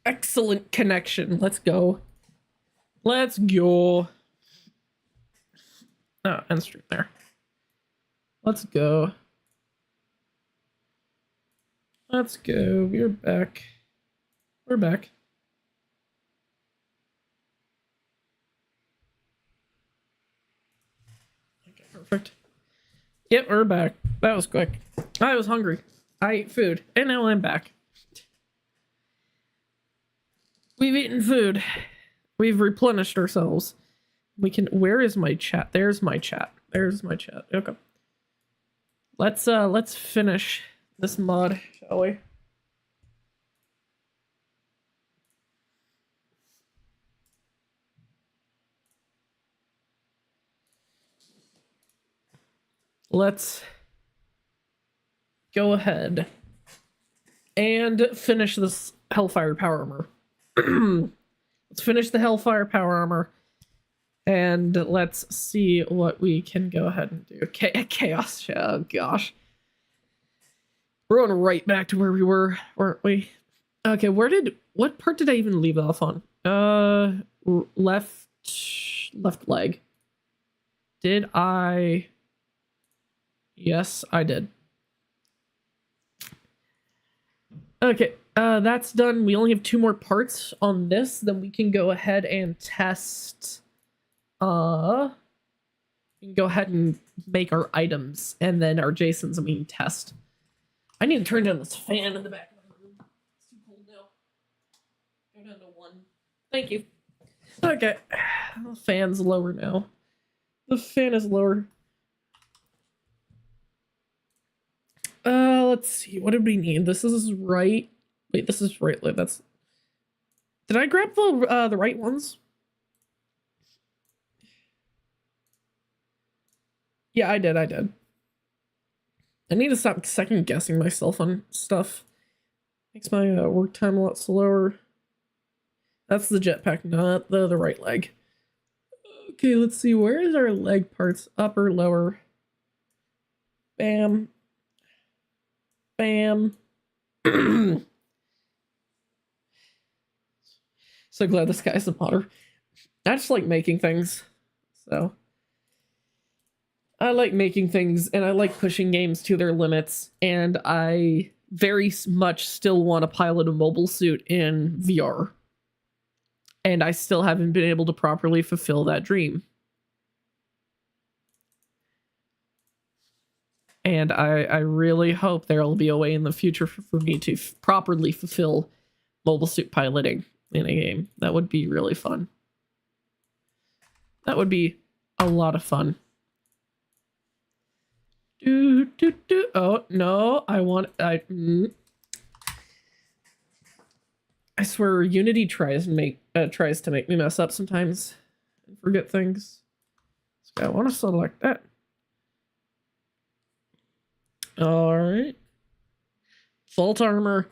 Excellent connection. Let's go. Let's go. Oh, end stream there. Let's go. Let's go. We're back. We're back. Okay, perfect. Yep, we're back. That was quick. I was hungry. I ate food, and now I'm back. We've eaten food. We've replenished ourselves. We can. Where is my chat? There's my chat. There's my chat. Okay. Let's finish this mod, shall we? Let's go ahead and finish this Hellfire Power Armor. Let's finish the Hellfire Power Armor, and let's see what we can go ahead and do. Chaos. Oh gosh, we're going right back to where we were, weren't we? Okay, what part did I even leave off on? Left leg. Did I? Yes, I did. Okay, that's done. We only have 2 more parts on this. Then we can go ahead and test. We can go ahead and make our items, and then our Jason's we can test. I need to turn down this fan in the back of the room. It's too cold now. Go down to 1. Thank you. Okay, the fan's lower now. The fan is lower. Let's see. What did we need? This is right. Wait, this is right. That's. Did I grab the right ones? Yeah, I did. I need to stop second guessing myself on stuff. Makes my work time a lot slower. That's the jetpack, not the right leg. Okay, let's see. Where is our leg parts? Upper, lower. Bam. Bam. So glad this guy's a modder. I just like making things. So I like making things, and I like pushing games to their limits, and I very much still want to pilot a mobile suit in VR. And I still haven't been able to properly fulfill that dream. And I really hope there will be a way in the future for me to properly fulfill mobile suit piloting in a game. That would be really fun. That would be a lot of fun. Oh, no. I swear Unity tries to make me mess up sometimes and forget things. So I want to select that. All right. Vault armor,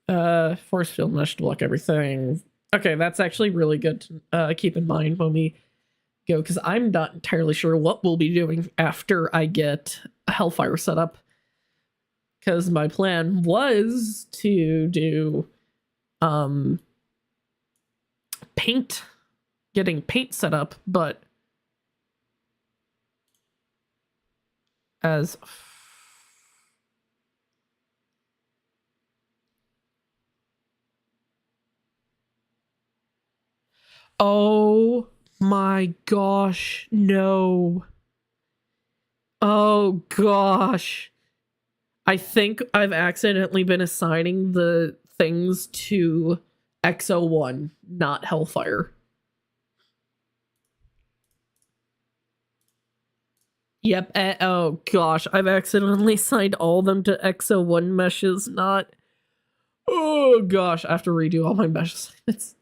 force field mesh to block everything. Okay, that's actually really good to keep in mind when we go, because I'm not entirely sure what we'll be doing after I get Hellfire set up. Because my plan was to do getting paint set up, but as oh my gosh, no. Oh gosh. I think I've accidentally been assigning the things to X01, not Hellfire. Yep. Oh gosh, I've accidentally assigned all of them to X01 meshes, not. Oh gosh, I have to redo all my mesh assignments.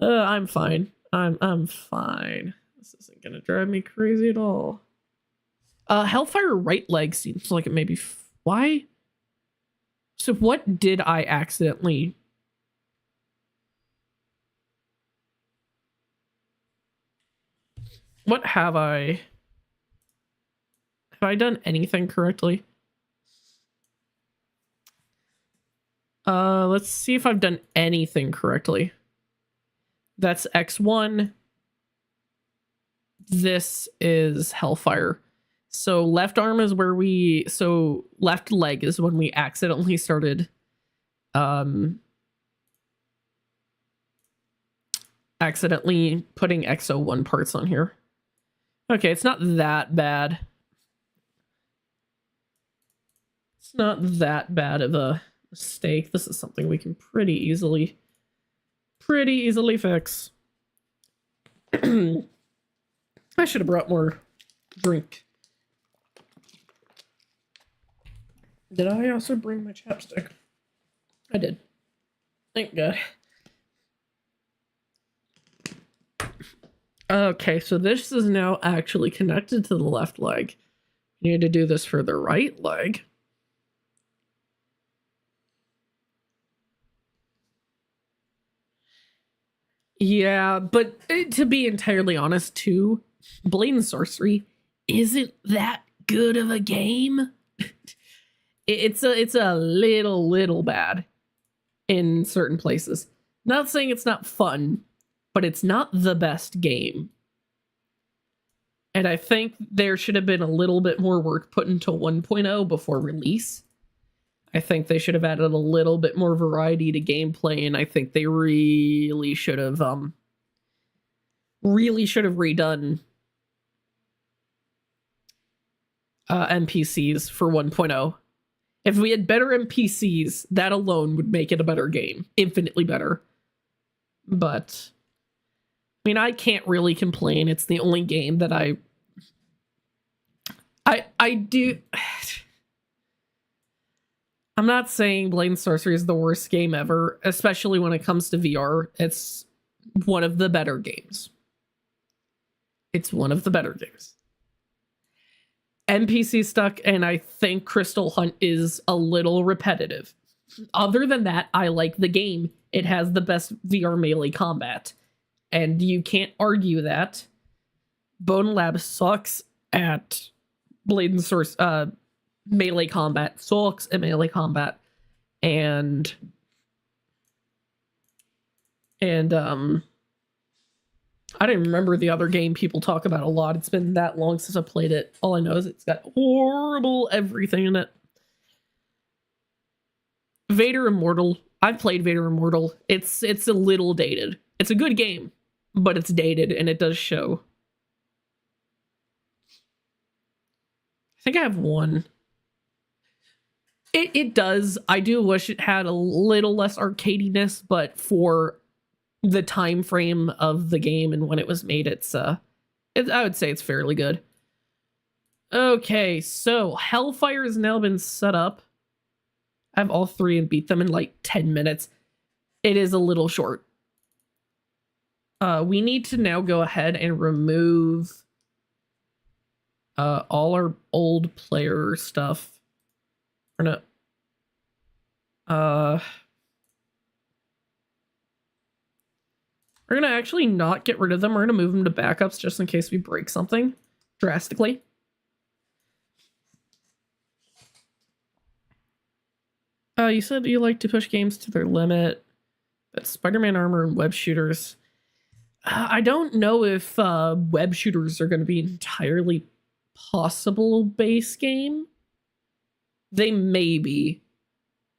I'm fine. I'm fine. This isn't gonna drive me crazy at all. Hellfire right leg seems like it may be. Why? So what did I accidentally? What have I? Have I done anything correctly? Let's see if I've done anything correctly. That's X1. This is Hellfire. So left arm is where left leg is when we accidentally started accidentally putting X01 parts on here. Okay, it's not that bad. It's not that bad of a mistake. This is something we can pretty easily fix. I should have brought more drink. Did I also bring my chapstick? I did. Thank God. Okay, so this is now actually connected to the left leg. We need to do this for the right leg. Yeah, but to be entirely honest, too, Blade and Sorcery isn't that good of a game. It's a little bad in certain places. Not saying it's not fun, but it's not the best game. And I think there should have been a little bit more work put into 1.0 before release. I think they should have added a little bit more variety to gameplay, and I think they really should have redone NPCs for 1.0. If we had better NPCs, that alone would make it a better game. Infinitely better. But, I mean, I can't really complain. It's the only game that I do... I'm not saying Blade and Sorcery is the worst game ever, especially when it comes to VR. It's one of the better games. It's one of the better games. NPC stuck, and I think Crystal Hunt is a little repetitive. Other than that, I like the game. It has the best VR melee combat, and you can't argue that. Bone Lab sucks at Blade and Sorcery, melee combat, sucks at melee combat, and I didn't remember the other game people talk about a lot. It's been that long since I played it. All I know is it's got horrible everything in it. Vader Immortal. I've played Vader Immortal. It's a little dated. It's a good game, but it's dated, and it does show. I think I have one. It does. I do wish it had a little less arcadiness, but for the time frame of the game and when it was made, I would say it's fairly good. Okay, so Hellfire has now been set up. I have all three and beat them in like 10 minutes. It is a little short. We need to now go ahead and remove all our old player stuff. We're gonna actually not get rid of them. We're gonna move them to backups just in case we break something drastically. You said you like to push games to their limit, but Spider-Man armor and web shooters. I don't know if web shooters are going to be an entirely possible base game. They may be,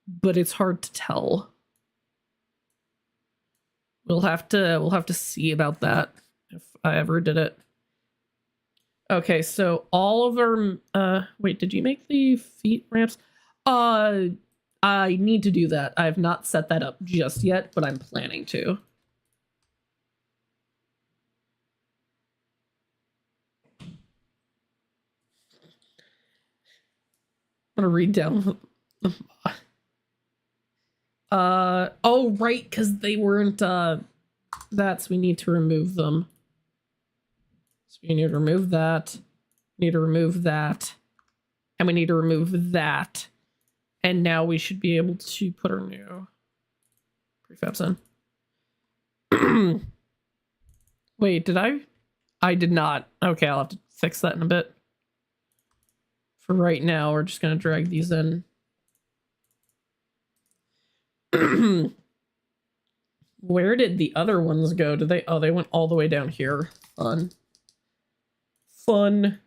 but it's hard to tell. We'll have to see about that if I ever did it. Okay, so all of our wait, did you make the feet ramps? I need to do that. I have not set that up just yet, but I'm planning to. I'm gonna read down. Oh, right, because they weren't, we need to remove them. So we need to remove that. We need to remove that. And we need to remove that. And now we should be able to put our new prefabs in. Wait, did I? I did not. Okay, I'll have to fix that in a bit. For right now, we're just going to drag these in. Where did the other ones go? Did they? Oh, they went all the way down here. Fun. Fun.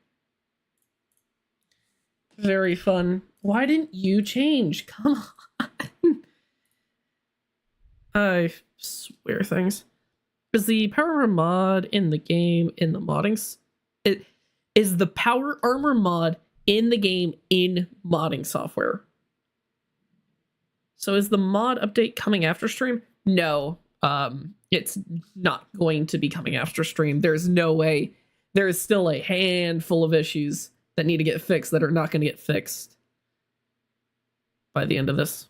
Very fun. Why didn't you change? Come on. I swear things. Is the power armor mod in the game in the modding? It is the power armor mod in the game in modding software. So is the mod update coming after stream? No. It's not going to be coming after stream. There's no way. There is still a handful of issues that need to get fixed that are not going to get fixed by the end of this.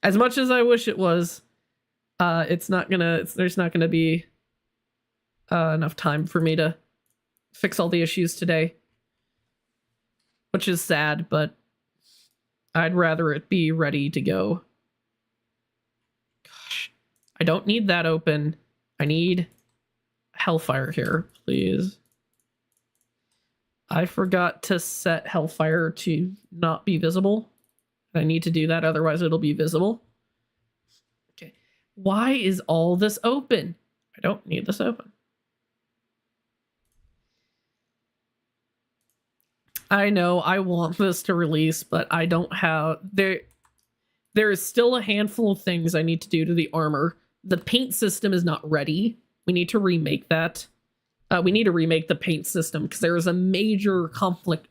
As much as I wish it was, it's not gonna. There's not gonna be enough time for me to fix all the issues today, which is sad. But I'd rather it be ready to go. Gosh, I don't need that open. I need Hellfire here, please. I forgot to set Hellfire to not be visible. I need to do that, otherwise it'll be visible. Okay. Why is all this open? I don't need this open. I know I want this to release, but I don't have... There is still a handful of things I need to do to the armor. The paint system is not ready. We need to remake that. We need to remake the paint system because there is a major conflict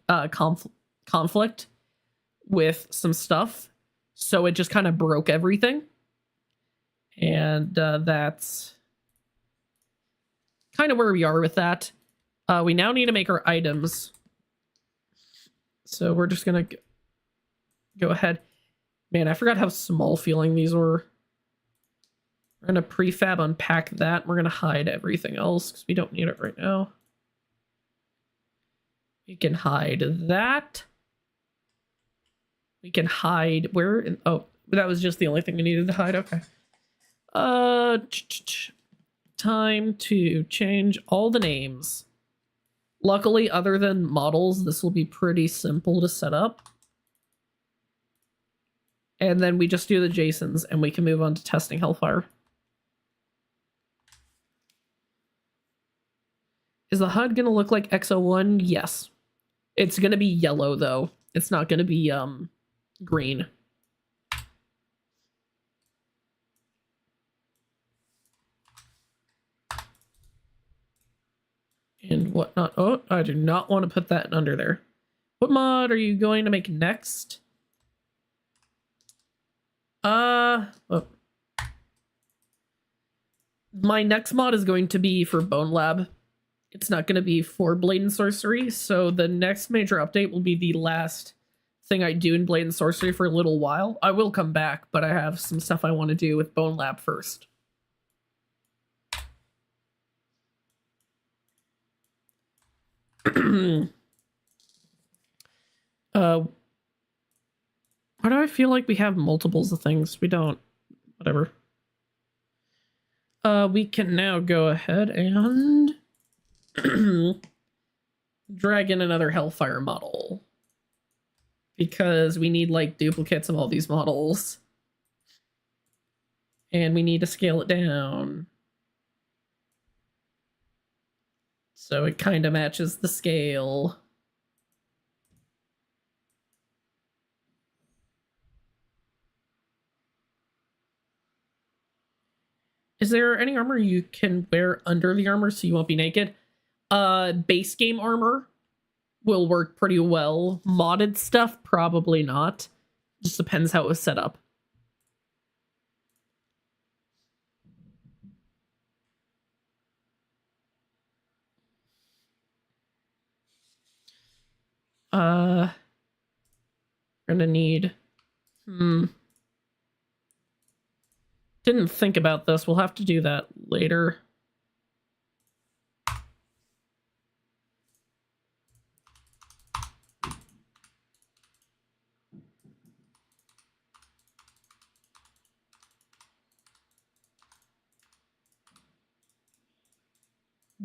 with some stuff, so it just kind of broke everything, and that's kind of where we are with that. We now need to make our items, so we're just gonna go ahead. Man, I forgot how small feeling these were. We're gonna prefab unpack that. We're gonna hide everything else because we don't need it right now. We can hide that. We can hide where? Oh, that was just the only thing we needed to hide. Okay. Time to change all the names. Luckily, other than models, this will be pretty simple to set up. And then we just do the JSONs and we can move on to testing Hellfire. Is the HUD gonna look like X01? Yes. It's gonna be yellow though. It's not gonna be green. And whatnot. Oh, I do not want to put that under there. What mod are you going to make next? Oh. My next mod is going to be for Bone Lab. It's not going to be for Blade and Sorcery, so the next major update will be the last thing I do in Blade and Sorcery for a little while. I will come back, but I have some stuff I want to do with Bone Lab first. Why do I feel like we have multiples of things? We don't. Whatever. We can now go ahead and drag in another Hellfire model. Because we need, like, duplicates of all these models. And we need to scale it down. So it kind of matches the scale. Is there any armor you can wear under the armor so you won't be naked? Base game armor will work pretty well. Modded stuff, probably not. Just depends how it was set up. We're gonna need... Didn't think about this. We'll have to do that later.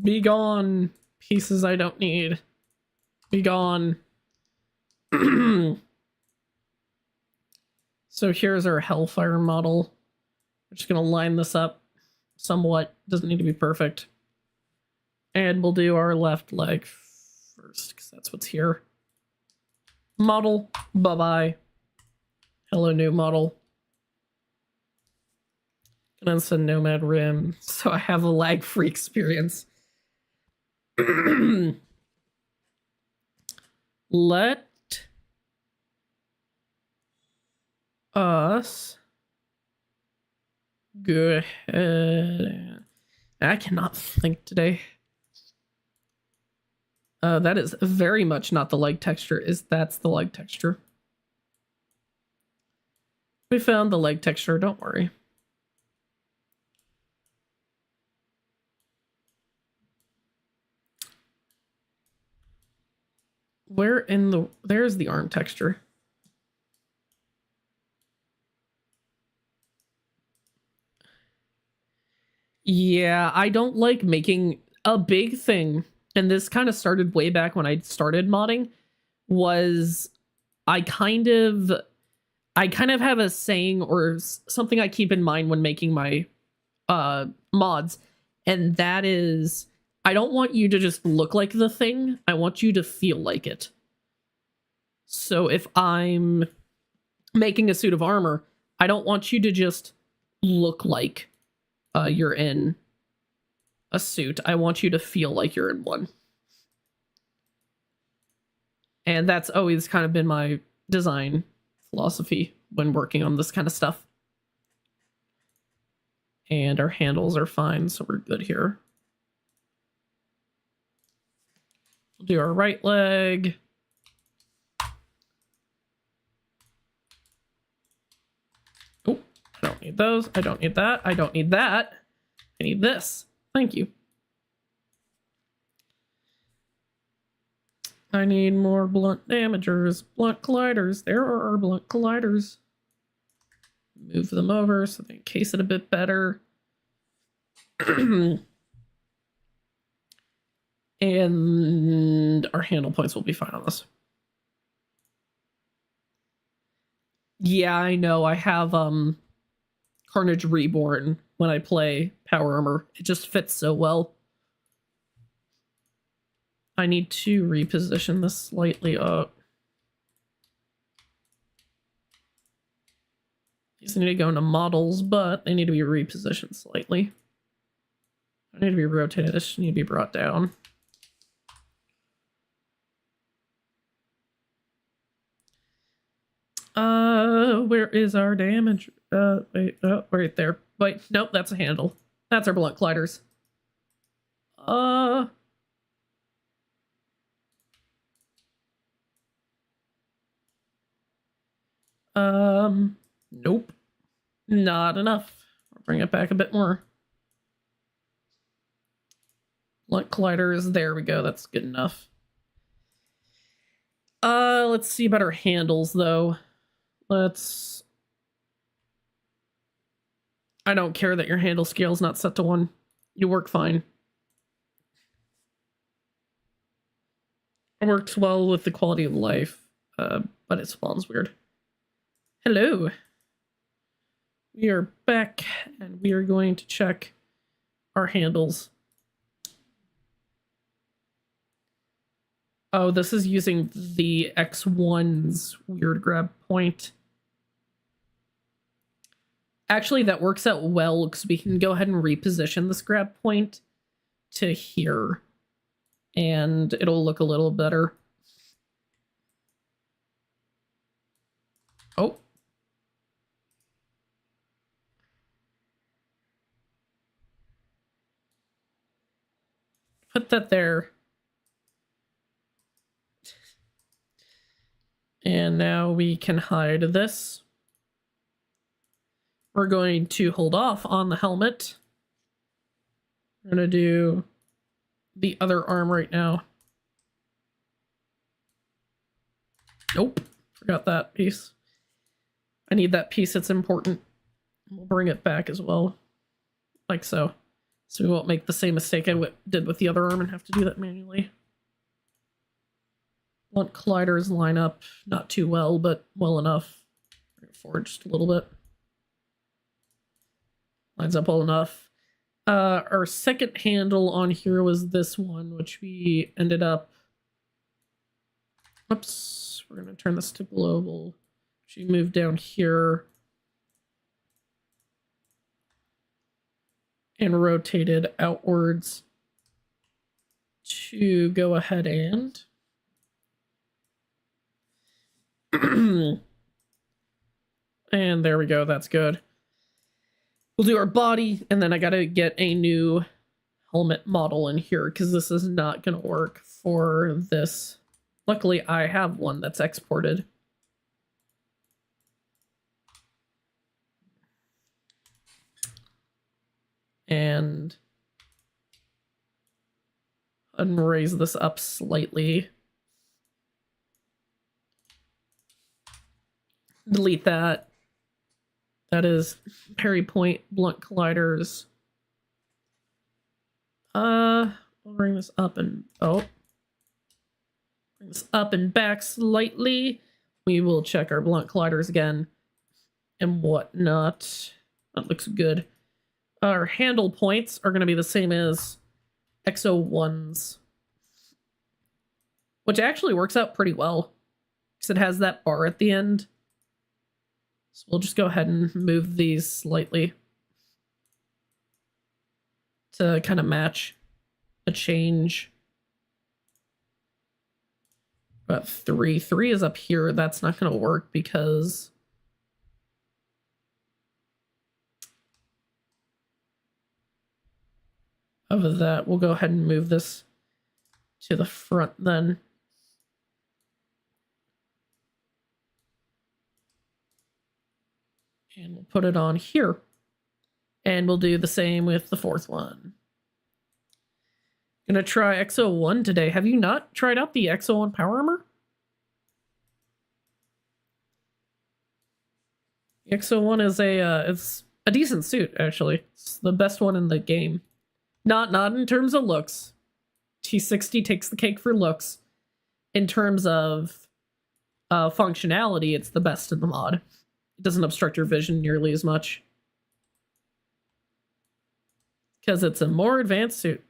Be gone, pieces I don't need. Be gone. So here's our Hellfire model. We're just going to line this up somewhat. Doesn't need to be perfect. And we'll do our left leg first, because that's what's here. Model, bye-bye. Hello, new model. Condense a Nomad Rim, so I have a lag-free experience. Let us go ahead. I cannot think today. That is very much not the leg texture. That's the leg texture. We found the leg texture, don't worry. Where in the... There's the arm texture. Yeah, I don't like making... A big thing, and this kind of started way back when I started modding, was I kind of have a saying or something I keep in mind when making my mods, and that is... I don't want you to just look like the thing. I want you to feel like it. So if I'm making a suit of armor, I don't want you to just look like you're in a suit. I want you to feel like you're in one. And that's always kind of been my design philosophy when working on this kind of stuff. And our handles are fine, so we're good here. We'll do our right leg. Oh, I don't need those. I don't need that. I don't need that. I need this. Thank you. I need more blunt damagers. Blunt colliders. There are our blunt colliders. Move them over so they encase it a bit better. And our handle points will be fine on this. Yeah, I know. I have Carnage Reborn when I play Power Armor. It just fits so well. I need to reposition this slightly up. These need to go into models, but they need to be repositioned slightly. I need to be rotated. This need to be brought down. Where is our damage? Wait, oh, right there. Wait, nope, that's a handle. That's our blunt colliders. Nope. Not enough. I'll bring it back a bit more. Blunt colliders, there we go, that's good enough. Let's see about our handles, though. I don't care that your handle scale is not set to 1. You work fine. It works well with the quality of life, but it spawns weird. Hello. We are back, and we are going to check our handles. Oh, this is using the X1's weird grab point. Actually, that works out well because we can go ahead and reposition this grab point to here. And it'll look a little better. Oh. Put that there. And now we can hide this. We're going to hold off on the helmet. We're going to do the other arm right now. Nope, forgot that piece. I need that piece, it's important. We'll bring it back as well, like so. So we won't make the same mistake I did with the other arm and have to do that manually. Blunt colliders line up not too well, but well enough. forward just a little bit. Lines up well enough. Our second handle on here was this one, which we ended up... Oops, we're going to turn this to global. She moved down here and rotated outwards to go ahead and and there we go. That's good. We'll do our body, and then I gotta get a new helmet model in here because this is not gonna work for this. Luckily, I have one that's exported. And raise this up slightly. Delete that. That is parry point blunt colliders. I'll bring this up and bring this up and back slightly. We will check our blunt colliders again and whatnot. That looks good. Our handle points are going to be the same as X01's, which actually works out pretty well because it has that bar at the end. So we'll just go ahead and move these slightly to kind of match a change. But 3 is up here. That's not going to work because of that. We'll go ahead and move this to the front then. And we'll put it on here. And we'll do the same with the fourth one. Gonna try X01 today. Have you not tried out the X01 Power Armor? The X01 is it's a decent suit, actually. It's the best one in the game. Not in terms of looks. T60 takes the cake for looks. In terms of functionality, it's the best in the mod. It doesn't obstruct your vision nearly as much. Because it's a more advanced suit.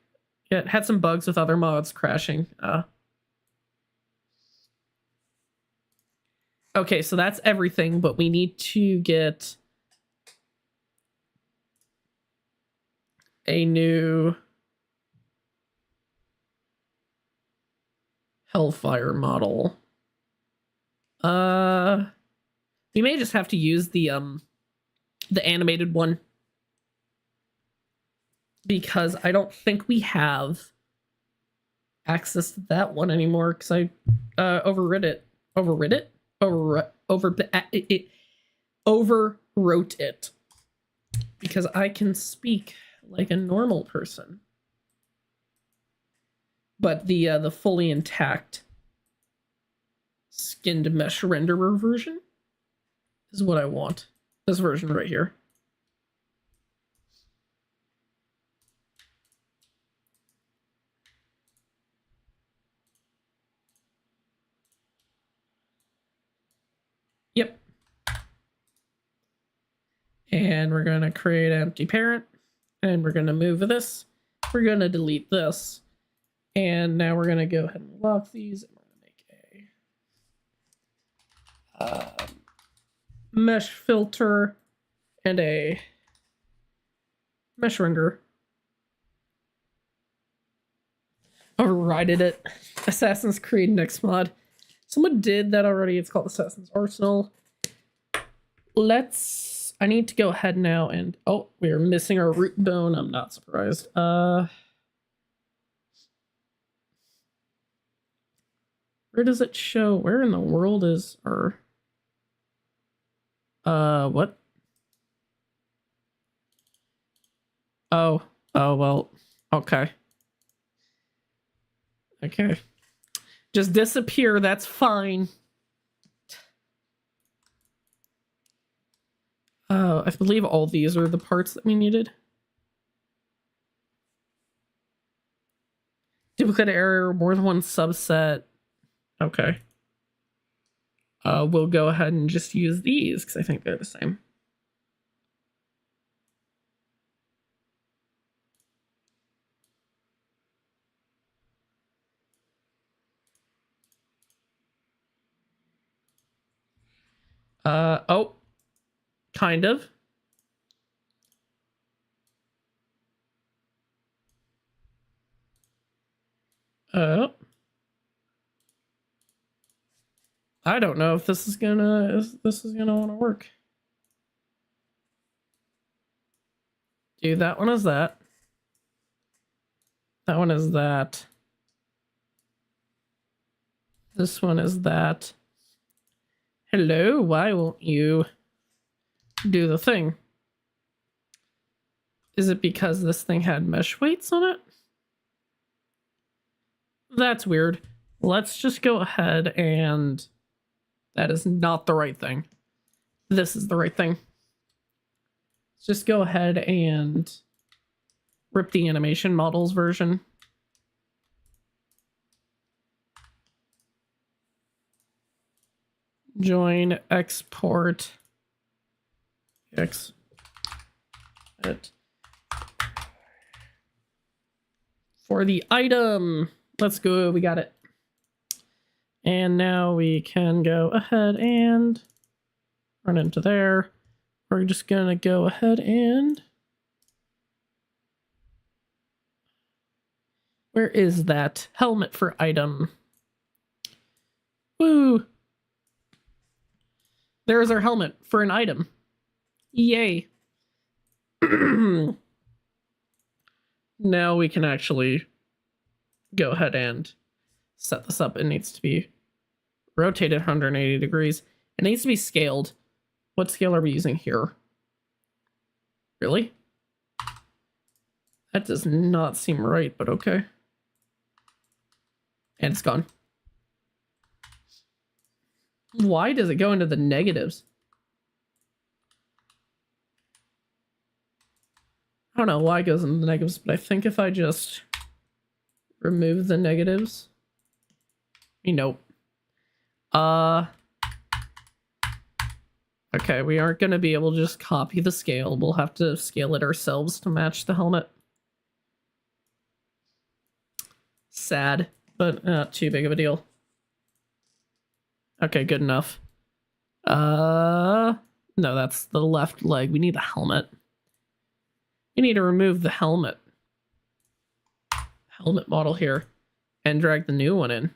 Yeah, it had some bugs with other mods crashing. Okay, so that's everything, but we need to get a new Hellfire model. We may just have to use the animated one because I don't think we have access to that one anymore because I overwrote it because I can speak like a normal person. But the fully intact skinned mesh renderer version is what I want. This version right here. Yep. And we're going to create an empty parent. And we're going to move this. We're going to delete this. And now we're going to go ahead and lock these. And we're going to make a mesh filter and a mesh render. Overrided it. Assassin's Creed next mod. Someone did that already. It's called Assassin's Arsenal. I need to go ahead now and... Oh, we're missing our root bone. I'm not surprised. Where does it show? Where in the world is our... what? Oh, well, okay. Okay. Just disappear, that's fine. I believe all these are the parts that we needed. Duplicate error, more than one subset. Okay. we'll go ahead and just use these because I think they're the same. Oh, kind of. I don't know if this is gonna want to work. Dude, that one is that. That one is that. This one is that. Hello, why won't you do the thing? Is it because this thing had mesh weights on it? That's weird. Let's just go ahead and... That is not the right thing. This is the right thing. Let's just go ahead and rip the animation models version. Join export it for the item. Let's go. We got it. And now we can go ahead and run into there. We're just gonna go ahead and... Where is that? Helmet for item. Woo! There's our helmet for an item. Yay. Now we can actually go ahead and set this up. It needs to be rotated 180 degrees. It needs to be scaled. What scale are we using here? Really? That does not seem right, but okay. And it's gone. Why does it go into the negatives? I don't know why it goes into the negatives, but I think if I just remove the negatives... Nope. Okay, we aren't going to be able to just copy the scale. We'll have to scale it ourselves to match the helmet. Sad, but not too big of a deal. Okay, good enough. No, that's the left leg. We need the helmet. We need to remove the helmet. Helmet model here. And drag the new one in.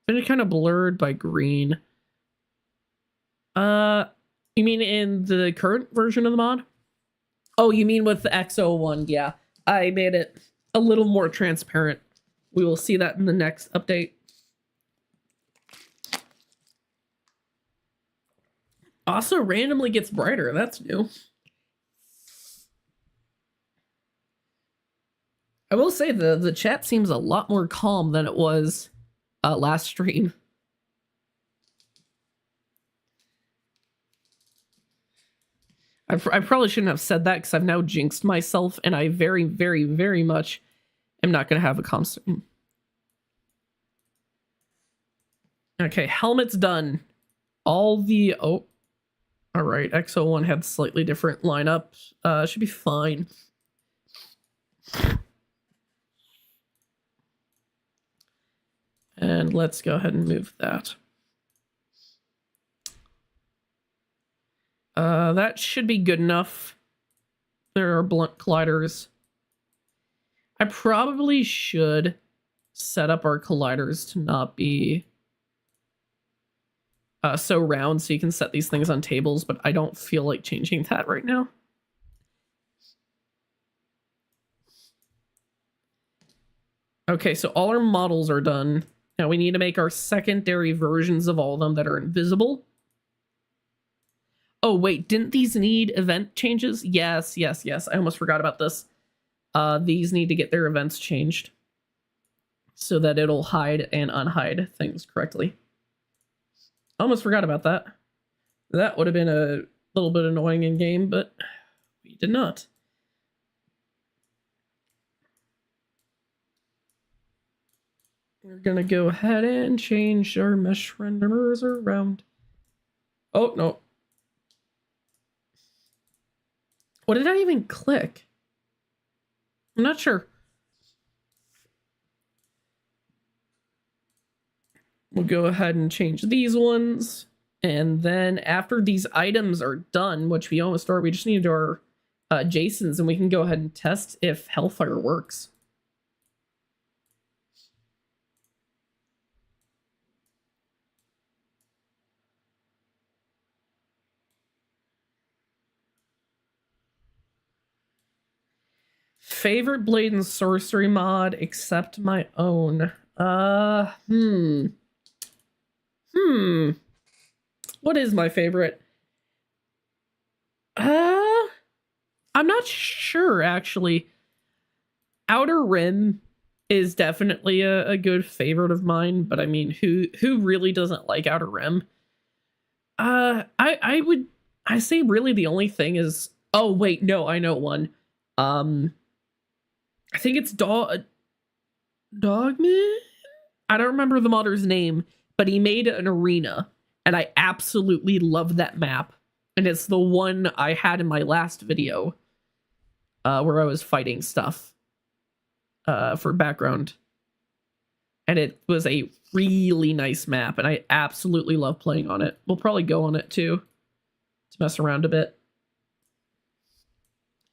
It's kind of blurred by green. You mean in the current version of the mod? Oh, you mean with the X01? Yeah, I made it a little more transparent. We will see that in the next update. Also randomly gets brighter. That's new. I will say the chat seems a lot more calm than it was last stream. I probably shouldn't have said that because I've now jinxed myself, and I very, very, very much am not going to have a calm stream. Okay, helmet's done. All the... Oh. Alright, X01 had slightly different lineup. Should be fine. And let's go ahead and move that. That should be good enough. There are blunt colliders. I probably should set up our colliders to not be so round so you can set these things on tables, but I don't feel like changing that right now. Okay, so all our models are done. Now we need to make our secondary versions of all of them that are invisible. Oh, wait, didn't these need event changes? Yes, yes, yes. I almost forgot about this. These need to get their events changed so that it'll hide and unhide things correctly. Almost forgot about that. That would have been a little bit annoying in game, but we did not. We're gonna go ahead and change our mesh renderers around. Oh, no. What did I even click? I'm not sure. We'll go ahead and change these ones. And then after these items are done, which we almost are, we just need our Jasons, and we can go ahead and test if Hellfire works. Favorite Blade and Sorcery mod except my own. What is my favorite? I'm not sure, actually. Outer Rim is definitely a good favorite of mine, but I mean, who really doesn't like Outer Rim? I say really the only thing is, oh wait, no, I know one. I think it's Dogman? I don't remember the modder's name, but he made an arena, and I absolutely love that map. And it's the one I had in my last video, where I was fighting stuff for background. And it was a really nice map, and I absolutely love playing on it. We'll probably go on it too, to mess around a bit.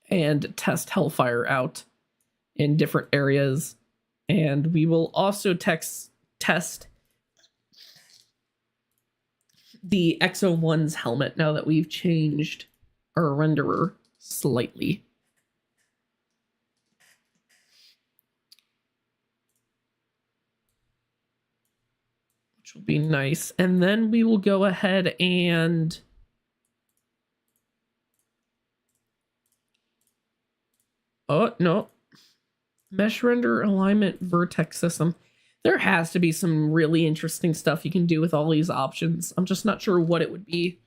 And test Hellfire out in different areas. And we will also test the Exo-1's helmet now that we've changed our renderer slightly. Which will be nice. And then we will go ahead and oh, no. Mesh render alignment vertex system. There has to be some really interesting stuff you can do with all these options. I'm just not sure what it would be.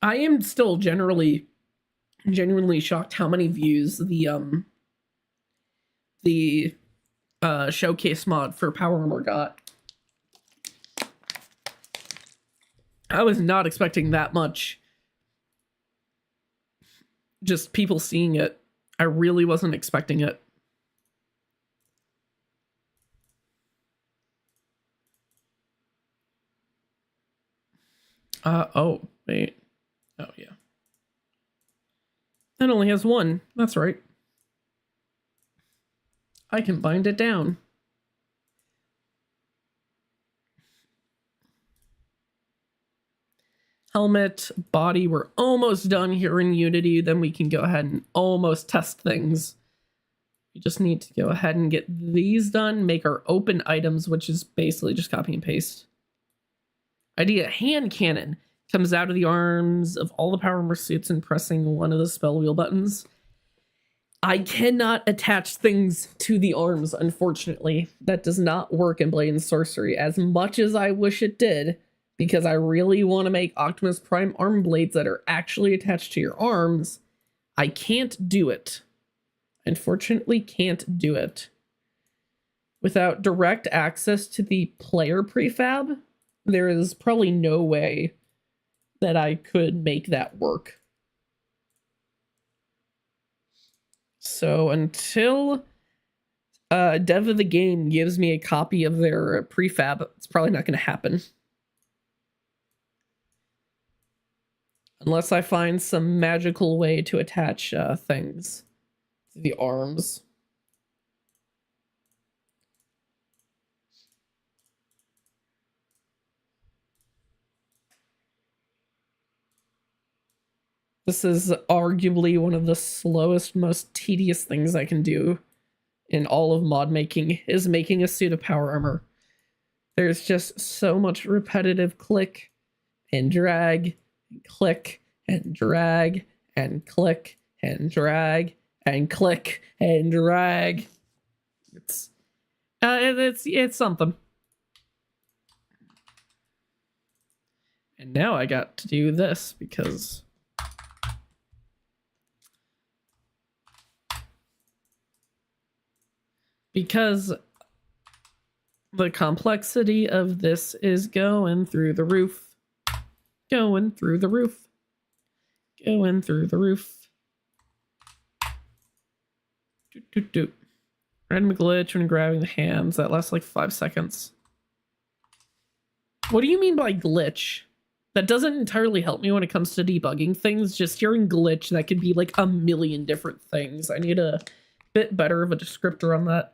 I am still genuinely shocked how many views the showcase mod for Power Armor got. I was not expecting that much. Just people seeing it. I really wasn't expecting it. Oh, wait. Oh, yeah. It only has one. That's right. I can bind it down. Helmet, body, we're almost done here in Unity. Then we can go ahead and almost test things. We just need to go ahead and get these done, make our open items, which is basically just copy and paste. Idea, hand cannon. Comes out of the arms of all the Power Armor suits and pressing one of the spell wheel buttons. I cannot attach things to the arms, unfortunately. That does not work in Blade and Sorcery, as much as I wish it did, because I really want to make Optimus Prime arm blades that are actually attached to your arms. I can't do it. Unfortunately, can't do it. Without direct access to the player prefab, there is probably no way that I could make that work. So until Dev of the Game gives me a copy of their prefab, it's probably not going to happen. Unless I find some magical way to attach things to the arms. This is arguably one of the slowest, most tedious things I can do in all of mod making, is making a suit of Power Armor. There's just so much repetitive click and drag, and click and drag, and click and drag, and click and drag. It's something. And now I got to do this because because the complexity of this is going through the roof. Going through the roof. Going through the roof. Doot, doot, doot. Random glitch when grabbing the hands. That lasts like 5 seconds. What do you mean by glitch? That doesn't entirely help me when it comes to debugging things. Just hearing glitch, that could be like a million different things. I need a bit better of a descriptor on that.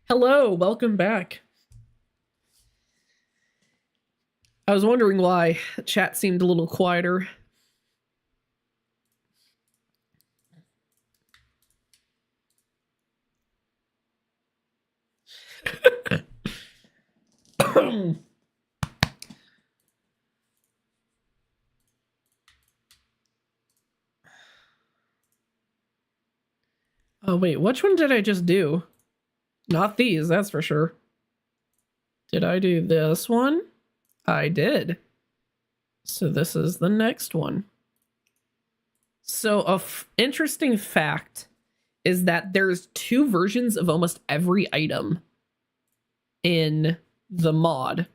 Hello, welcome back. I was wondering why chat seemed a little quieter. Oh wait, which one did I just do? Not these, that's for sure. Did I do this one? I did. So this is the next one. So a interesting fact is that there's 2 versions of almost every item in the mod.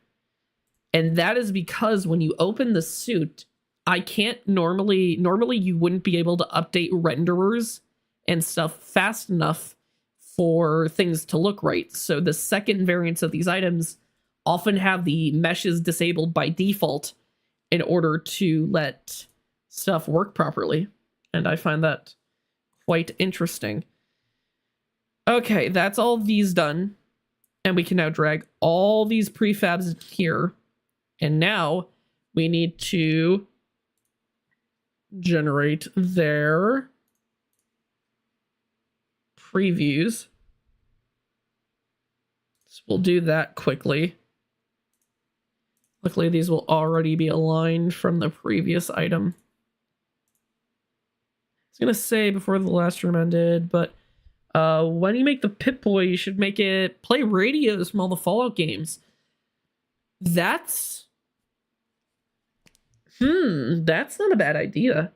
And that is because when you open the suit, I can't normally you wouldn't be able to update renderers and stuff fast enough for things to look right. So the second variants of these items often have the meshes disabled by default in order to let stuff work properly. And I find that quite interesting. Okay, that's all these done. And we can now drag all these prefabs in here. And now we need to generate their previews. So we'll do that quickly. Luckily, these will already be aligned from the previous item. I was going to say before the last room ended, but when you make the Pip-Boy, you should make it play radios from all the Fallout games. That's not a bad idea.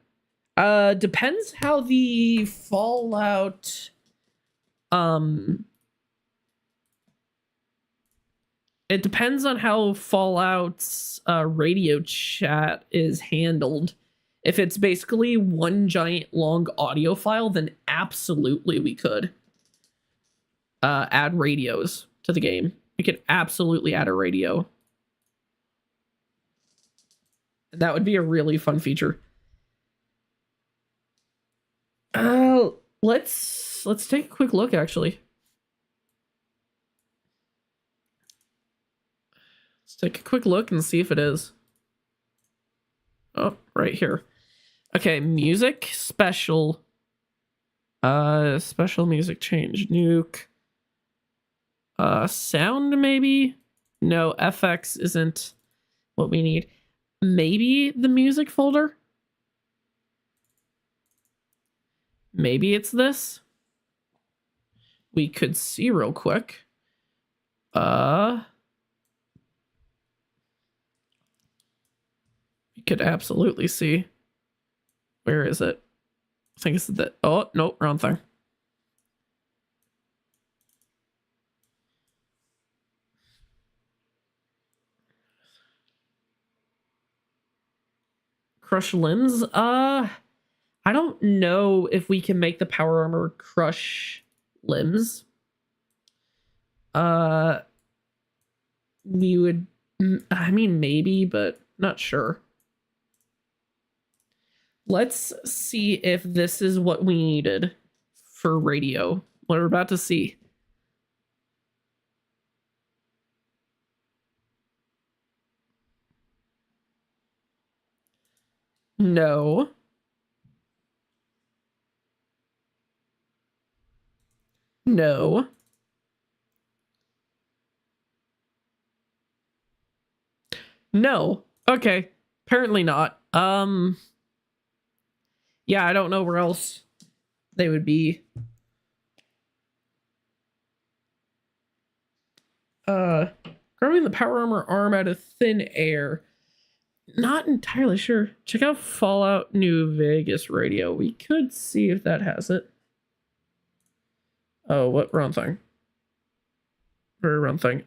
Depends how the Fallout it depends on how Fallout's radio chat is handled. If it's basically one giant long audio file, then absolutely we could add radios to the game. We could absolutely add a radio. That would be a really fun feature. Let's take a quick look, actually. Let's take a quick look and see if it is. Oh, right here. Okay, music, special. Special music change. Nuke. Sound, maybe? No, FX isn't what we need. Maybe the music folder? Maybe it's this? We could see real quick. We could absolutely see. Where is it? I think it's the... Oh, nope, wrong thing. Crush limbs? I don't know if we can make the power armor crush limbs. We would... I mean, maybe, but not sure. Let's see if this is what we needed for radio. What we're about to see. No. No. No. Okay. Apparently not. Yeah, I don't know where else they would be. Growing the power armor arm out of thin air. Not entirely sure. Check out Fallout New Vegas radio. We could see if that has it. Oh, what? Wrong thing. Very wrong thing.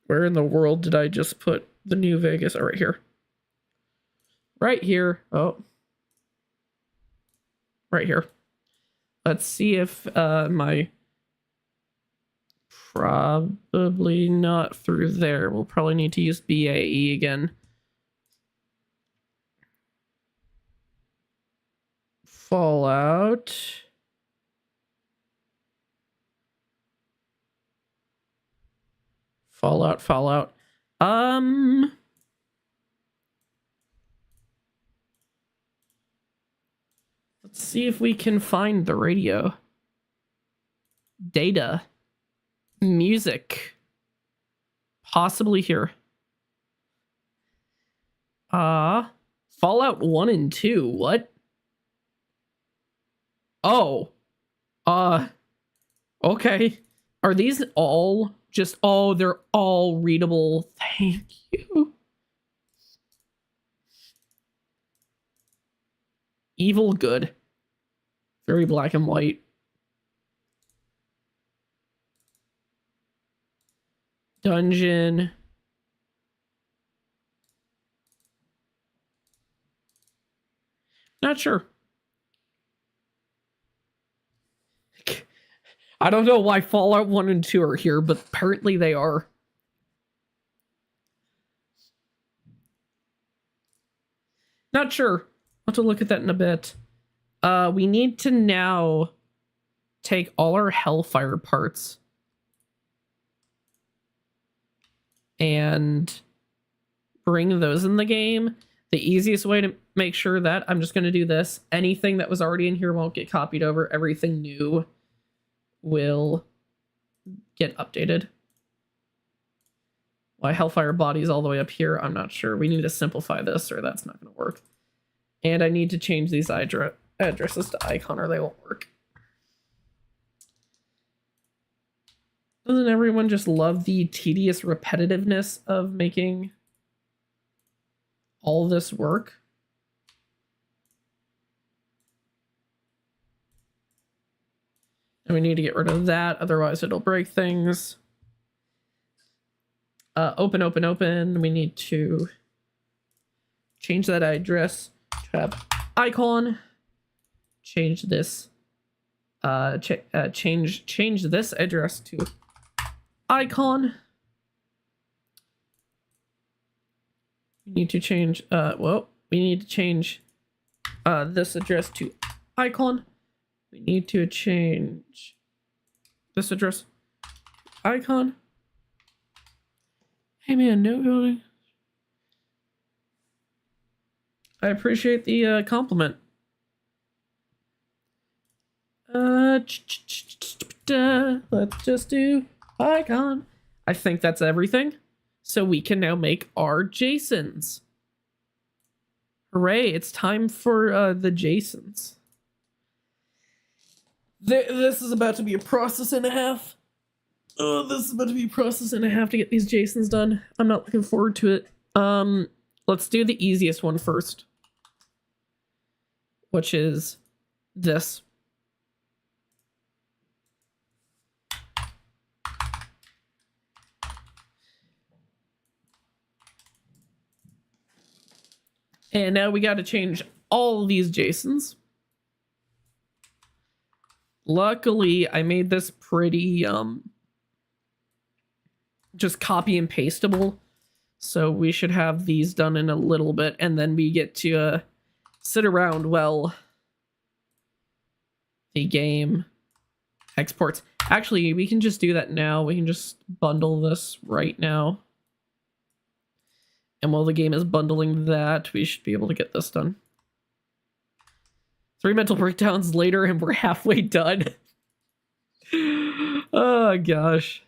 Where in the world did I just put the New Vegas? Oh, right here. Right here. Oh. Right here. Let's see if my... Probably not through there. We'll probably need to use BAE again. Fallout. Fallout. Let's see if we can find the radio. Data. Music. Possibly here. Fallout 1 and 2. What? Oh. Okay. Are these all just... Oh, they're all readable. Thank you. Evil, good. Very black and white. Dungeon. Not sure. I don't know why Fallout 1 and 2 are here, but apparently they are. Not sure. I'll have to look at that in a bit. We need to now take all our Hellfire parts and bring those in the game. The easiest way to make sure that, I'm just going to do this. Anything that was already in here won't get copied over. Everything new will get updated. Why Hellfire Body's all the way up here, I'm not sure. We need to simplify this or that's not going to work. And I need to change these addresses to icon or they won't work. Doesn't everyone just love the tedious repetitiveness of making all this work? And we need to get rid of that, otherwise it'll break things. Open. We need to change that address to have icon. Change this. Change this address to icon. We need to change. We need to change this address to icon. We need to change this address to icon. Hey man, no building. I appreciate the compliment. Let's just do icon. I think that's everything. So we can now make our JSONs. Hooray, it's time for the JSONs. This is about to be a process and a half. Oh, this is about to be a process and a half to get these JSONs done. I'm not looking forward to it. Let's do the easiest one first, which is this. And now we got to change all of these JSONs. Luckily, I made this pretty just copy and pasteable. So we should have these done in a little bit, and then we get to sit around while the game exports. Actually, we can just do that now. We can just bundle this right now. And while the game is bundling that, we should be able to get this done. 3 mental breakdowns later, and we're halfway done. Oh, gosh.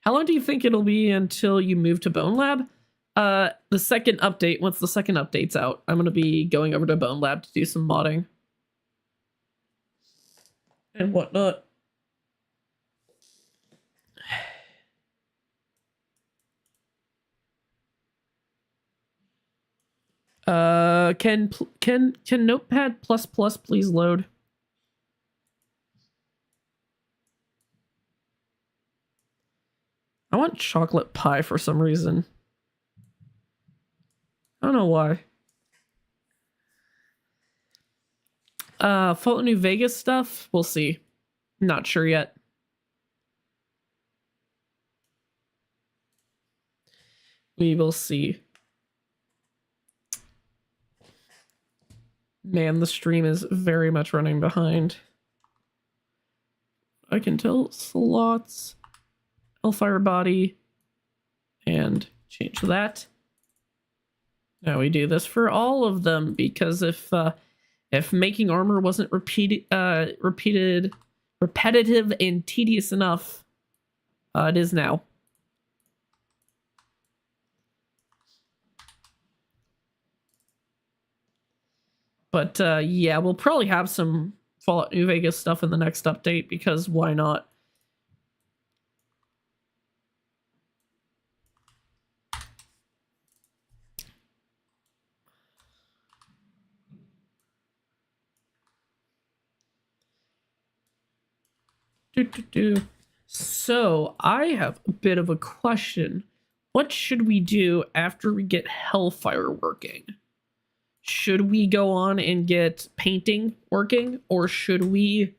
How long do you think it'll be until you move to Bone Lab? The second update, once the second update's out, I'm going to be going over to Bone Lab to do some modding. And whatnot. Can Notepad please load? I want chocolate pie for some reason. I don't know why. Fallout New Vegas stuff? We'll see. Not sure yet. We will see. Man, the stream is very much running behind. I can tell slots, Hellfire Body, and change that. Now we do this for all of them, because if making armor wasn't repetitive and tedious enough, it is now. But yeah, we'll probably have some Fallout New Vegas stuff in the next update, because why not? So I have a bit of a question. What should we do after we get Hellfire working? Should we go on and get painting working, or should we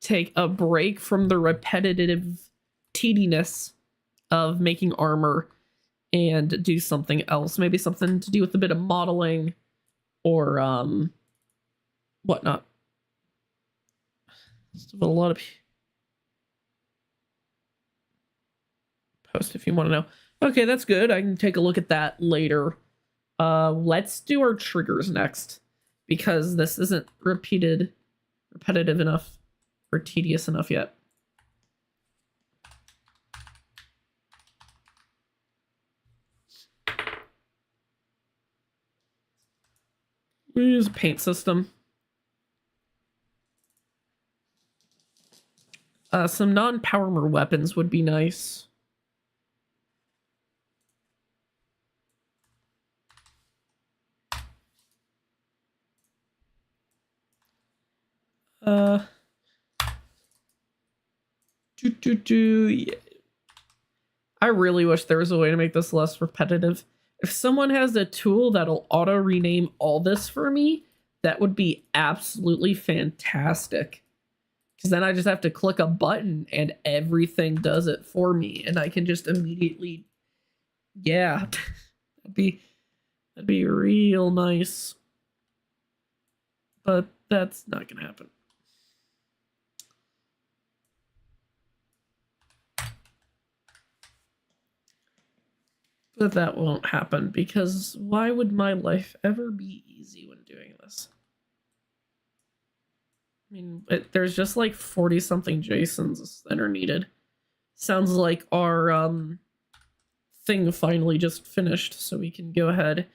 take a break from the repetitive tediness of making armor and do something else? Maybe something to do with a bit of modeling or whatnot. Still a lot of post if you want to know. Okay, that's good. I can take a look at that later. Let's do our triggers next, because this isn't repetitive enough or tedious enough yet. We use a paint system. Some non-power armor weapons would be nice. Yeah. I really wish there was a way to make this less repetitive. If someone has a tool that'll auto rename all this for me, that would be absolutely fantastic. Because then I just have to click a button and everything does it for me, and I can just immediately, yeah, that'd be real nice. But that's not gonna happen. But that won't happen, because why would my life ever be easy when doing this? I mean, there's just like 40-something JSONs that are needed. Sounds like our thing finally just finished, so we can go ahead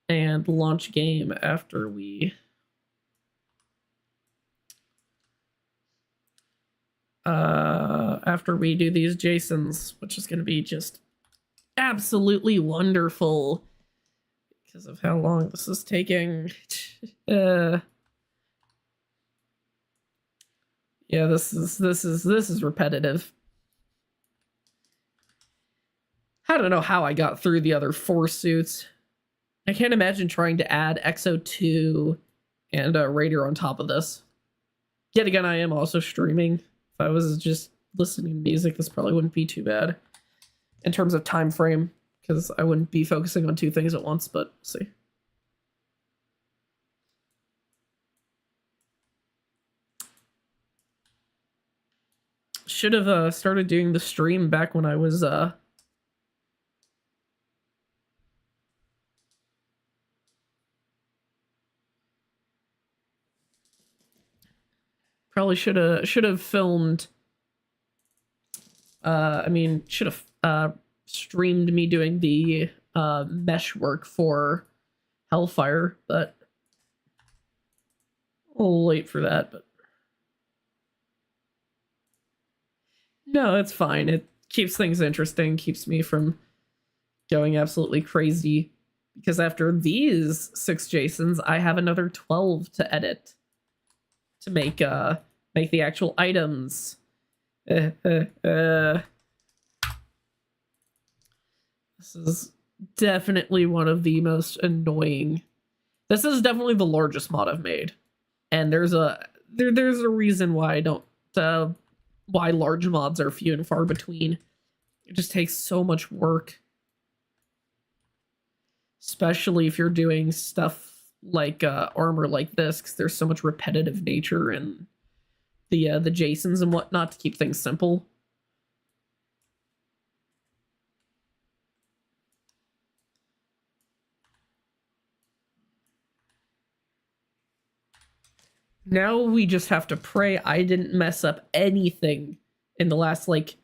and launch game after we do these JSONs, which is going to be just absolutely wonderful because of how long this is taking. Yeah, this is repetitive. I don't know how I got through the other 4 suits. I can't imagine trying to add XO2 and Raider on top of this. Yet again, I am also streaming. If I was just listening to music, this probably wouldn't be too bad in terms of time frame, because I wouldn't be focusing on 2 things at once, but we'll see. Should have started doing the stream back when I was probably should have filmed. I mean, should have streamed me doing the mesh work for Hellfire, but I'll wait for that. But no, it's fine. It keeps things interesting, keeps me from going absolutely crazy because after these 6 Jasons, I have another 12 to edit to make the actual items. This is definitely one of the most annoying. This is definitely the largest mod I've made, and there's a reason why I don't why large mods are few and far between. It just takes so much work, especially if you're doing stuff like armor like this, because there's so much repetitive nature in the Jasons and whatnot to keep things simple. Now we just have to pray I didn't mess up anything in the last, like,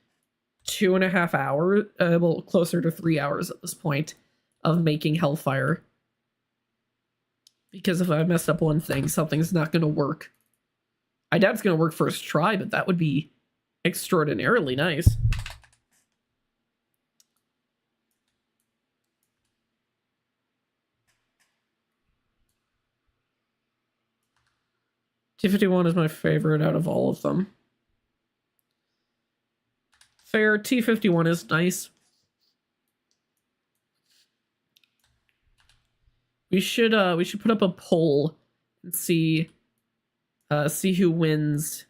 2.5 hours, well, closer to 3 hours at this point, of making Hellfire. Because if I mess up one thing, something's not going to work. I doubt it's going to work first try, but that would be extraordinarily nice. T51 is my favorite out of all of them. Fair, T51 is nice. We should put up a poll and see who wins.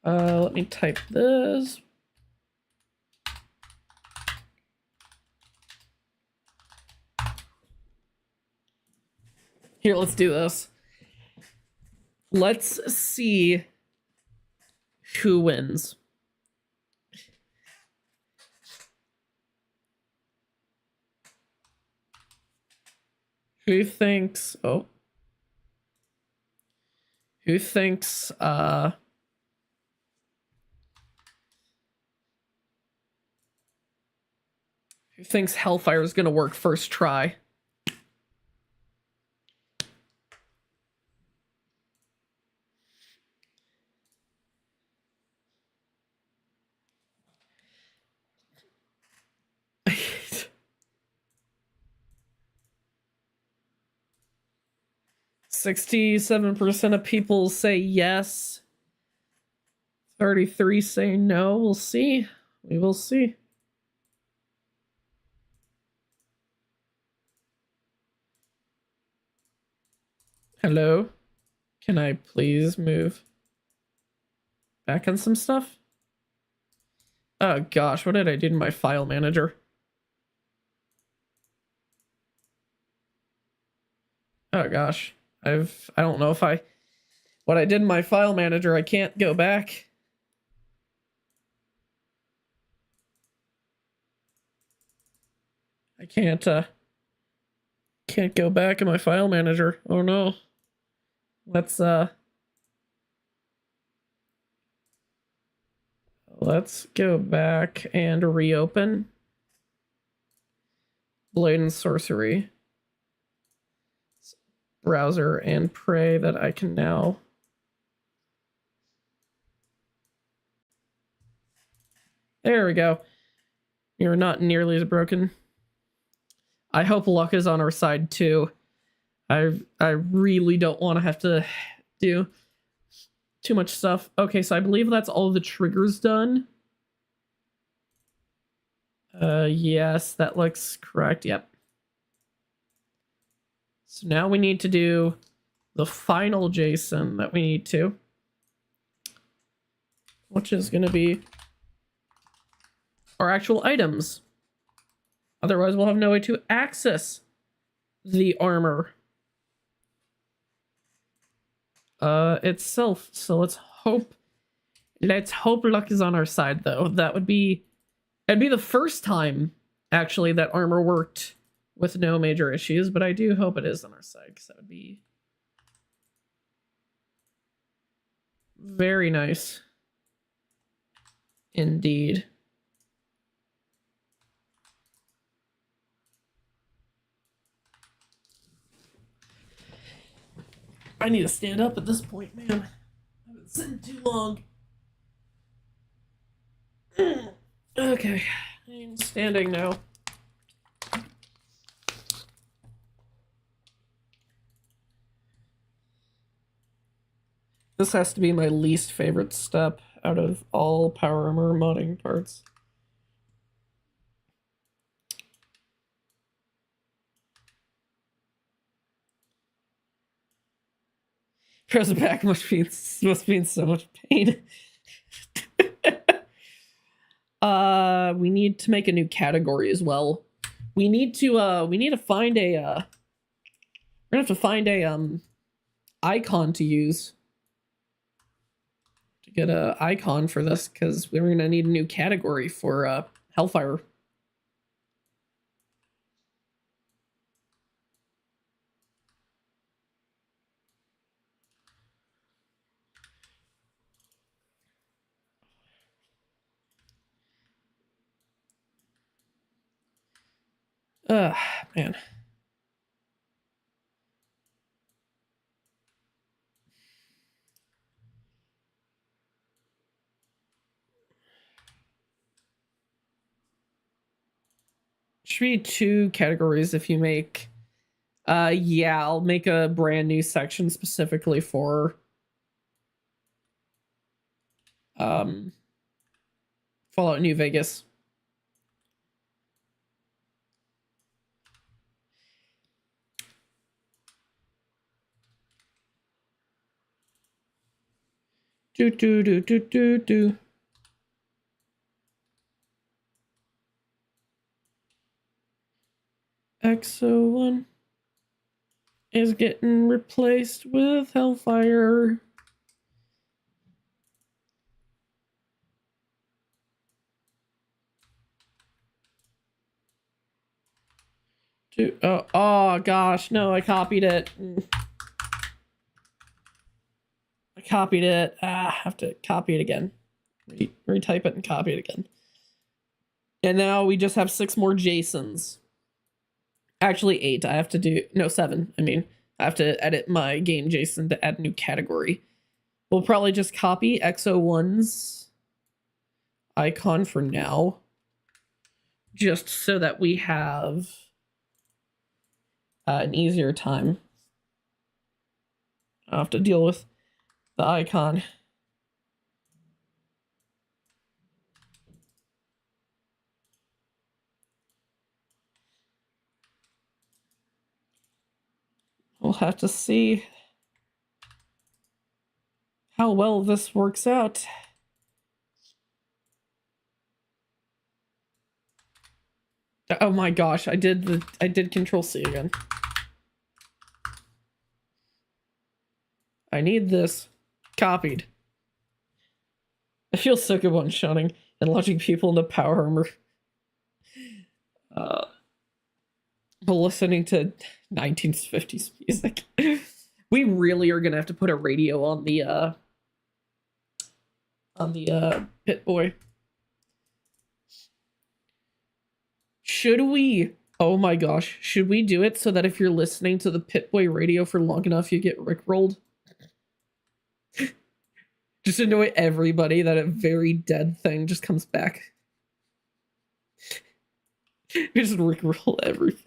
Let me type this. Here, let's do this. Let's see who wins. Who thinks, who thinks Hellfire is gonna work first try? %67% of people say yes. 33 say no. We'll see. We will see. Hello? Can I please move back on some stuff? Oh gosh, what did I do to my file manager? Oh gosh. I don't know if what I did in my file manager, I can't go back. I can't go back in my file manager. Oh no. Let's go back and reopen Blade and Sorcery browser and pray that I can now there we go. You're not nearly as broken. I hope luck is on our side too. I really don't want to have to do too much stuff. Okay, so I believe that's all the triggers done. Yes, that looks correct. Yep. So now we need to do the final Jason that we need to, which is going to be our actual items. Otherwise, we'll have no way to access the armor itself. So let's hope luck is on our side, though. It'd be the first time actually that armor worked with no major issues, but I do hope it is on our side, because that would be very nice. Indeed. I need to stand up at this point, man. I've been sitting too long. Okay, I'm standing now. This has to be my least favorite step out of all Power Armor modding parts. Frozen back must be in so much pain. We need to make a new category as well. We need to find a we're gonna have to find a icon to use to get a icon for this, because we're gonna need a new category for Hellfire. Man. Should be 2 categories if you make yeah, I'll make a brand new section specifically for Fallout New Vegas. Do. XO1 is getting replaced with Hellfire. Oh gosh, no, I copied it. I copied it. I have to copy it again. Retype it and copy it again. And now we just have 6 more Jasons. Actually 8. I have to do 7. I mean, I have to edit my game Jason to add a new category. We'll probably just copy XO1's icon for now, just so that we have an easier time. I'll have to deal with the icon. We'll have to see how well this works out. Oh my gosh, I did Control C again. I need this copied. I feel sick of one-shotting and launching people into Power Armor. But listening to 1950s music. We really are gonna have to put a radio on the Pip-Boy. Should we? Oh my gosh, should we do it so that if you're listening to the Pip-Boy radio for long enough, you get rickrolled? Just annoy everybody that a very dead thing just comes back. You just rickroll everybody.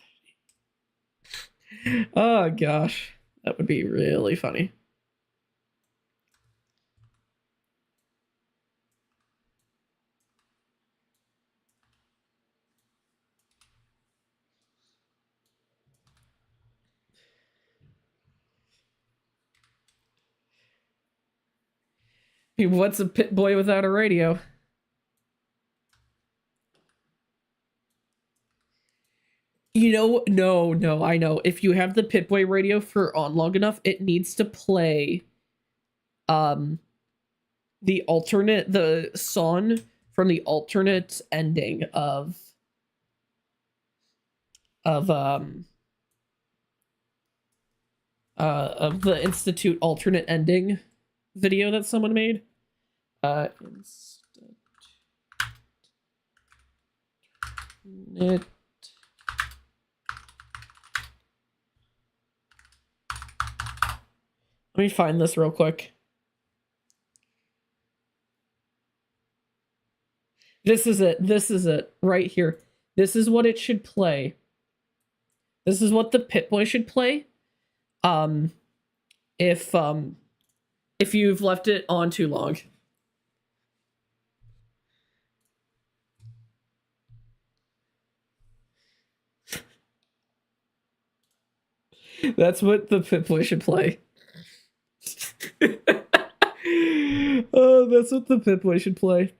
Oh gosh, that would be really funny. What's a Pip-Boy without a radio? You know, no, I know. If you have the Pip-Boy radio for on long enough, it needs to play the song from the alternate ending of the Institute alternate ending video that someone made. Let me find this real quick. This is it. This is it. Right here. This is what it should play. This is what the Pip-Boy should play. If you've left it on too long. That's what the Pip-Boy should play. Oh, that's what the Pip-Boy should play.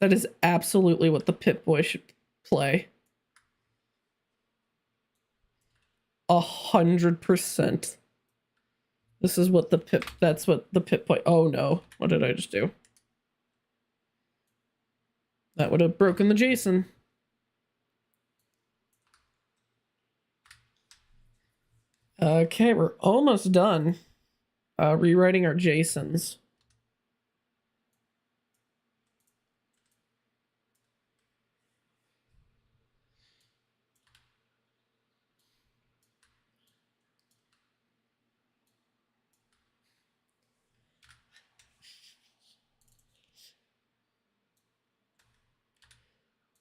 That is absolutely what the Pip-Boy should play. 100%. This is what that's what the Pip-Boy. Oh no, what did I just do? That would have broken the JSON. Okay, we're almost done rewriting our JSONs.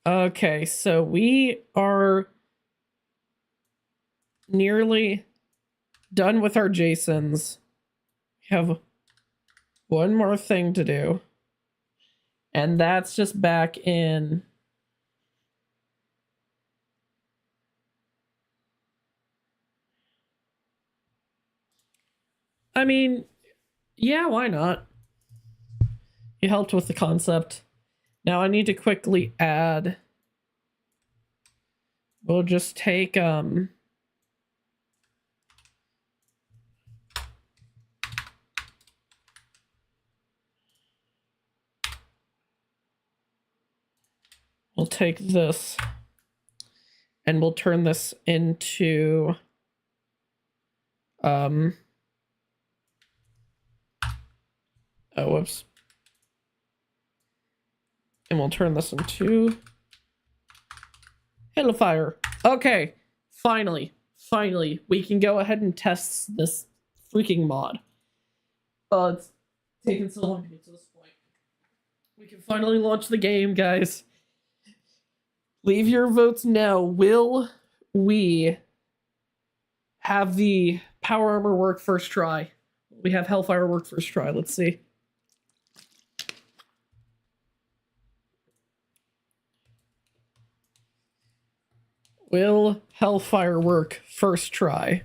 Okay, so we are nearly done with our JSONs. We have one more thing to do. And that's just back in. I mean, yeah, why not? You helped with the concept. Now I need to quickly add. We'll just take we'll take this and we'll turn this into oh whoops. And we'll turn this into Hellfire. Okay, finally, we can go ahead and test this freaking mod. It's taken so long to get to this point. We can finally launch the game, guys. Leave your votes now. Will we have the Power Armor work first try? We have Hellfire work first try. Let's see. Will Hellfire work first try?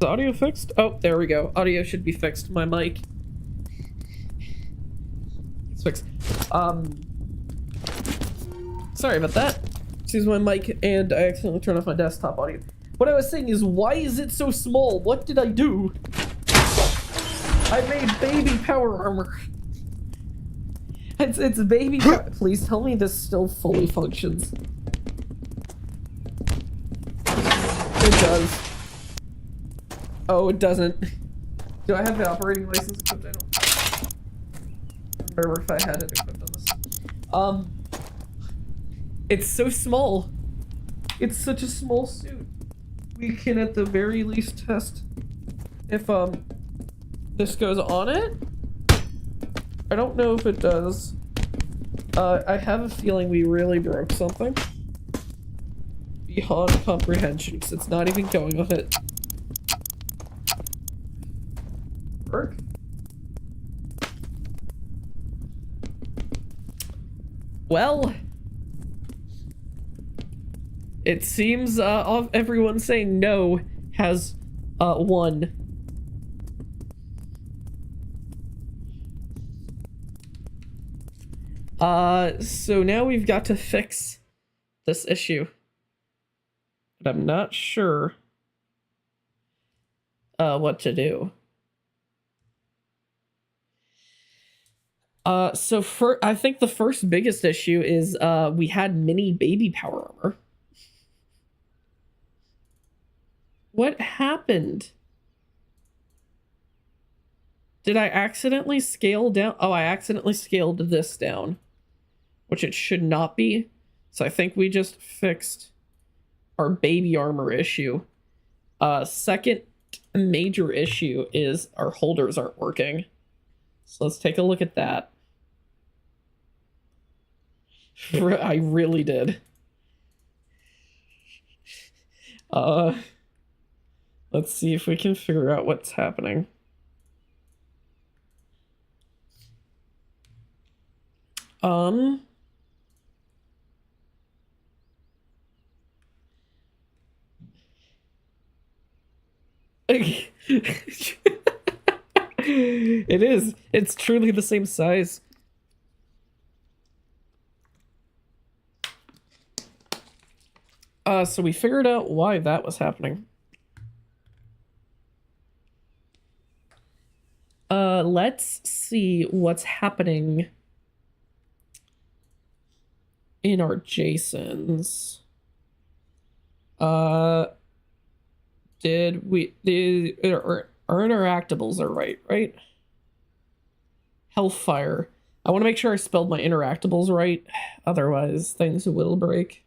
the audio fixed? Oh, there we go. Audio should be fixed. My mic. It's fixed. Sorry about that. Excuse my mic, and I accidentally turned off my desktop audio. What I was saying is, why is it so small? What did I do? I made baby power armor. It's baby power. Please tell me this still fully functions. It does. Oh, it doesn't. Do I have the operating license equipped? I don't remember if I had it equipped on this. It's so small. It's such a small suit. We can at the very least test if this goes on it. I don't know if it does. I have a feeling we really broke something beyond comprehension, because it's not even going on it. Work? Well, it seems everyone saying no has won. So now we've got to fix this issue. But I'm not sure what to do. So I think the first biggest issue is we had mini baby power armor. What happened? Did I accidentally scale down? Oh, I accidentally scaled this down, which it should not be. So I think we just fixed our baby armor issue. Second major issue is our holders aren't working. So let's take a look at that. I really did. Let's see if we can figure out what's happening. It is. It's truly the same size. So we figured out why that was happening. Let's see what's happening in our JSONs. Our interactables are right? Hellfire. I want to make sure I spelled my interactables right, otherwise things will break.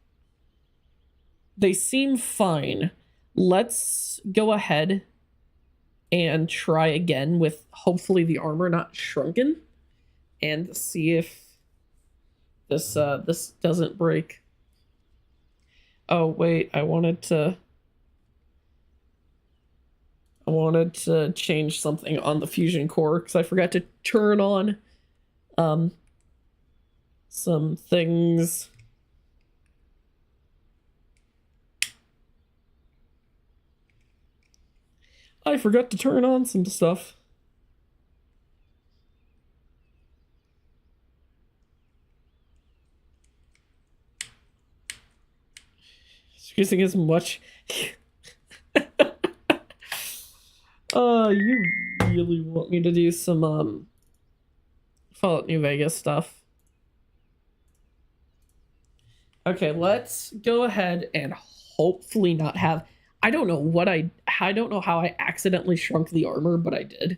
They seem fine. Let's go ahead and try again with hopefully the armor not shrunken and see if this doesn't break. Oh wait, I wanted to change something on the Fusion core because I forgot to turn on some things. I forgot to turn on some stuff. Using as much. You really want me to do some Fallout New Vegas stuff. Okay, let's go ahead and hopefully not have. I don't know how I accidentally shrunk the armor, but I did.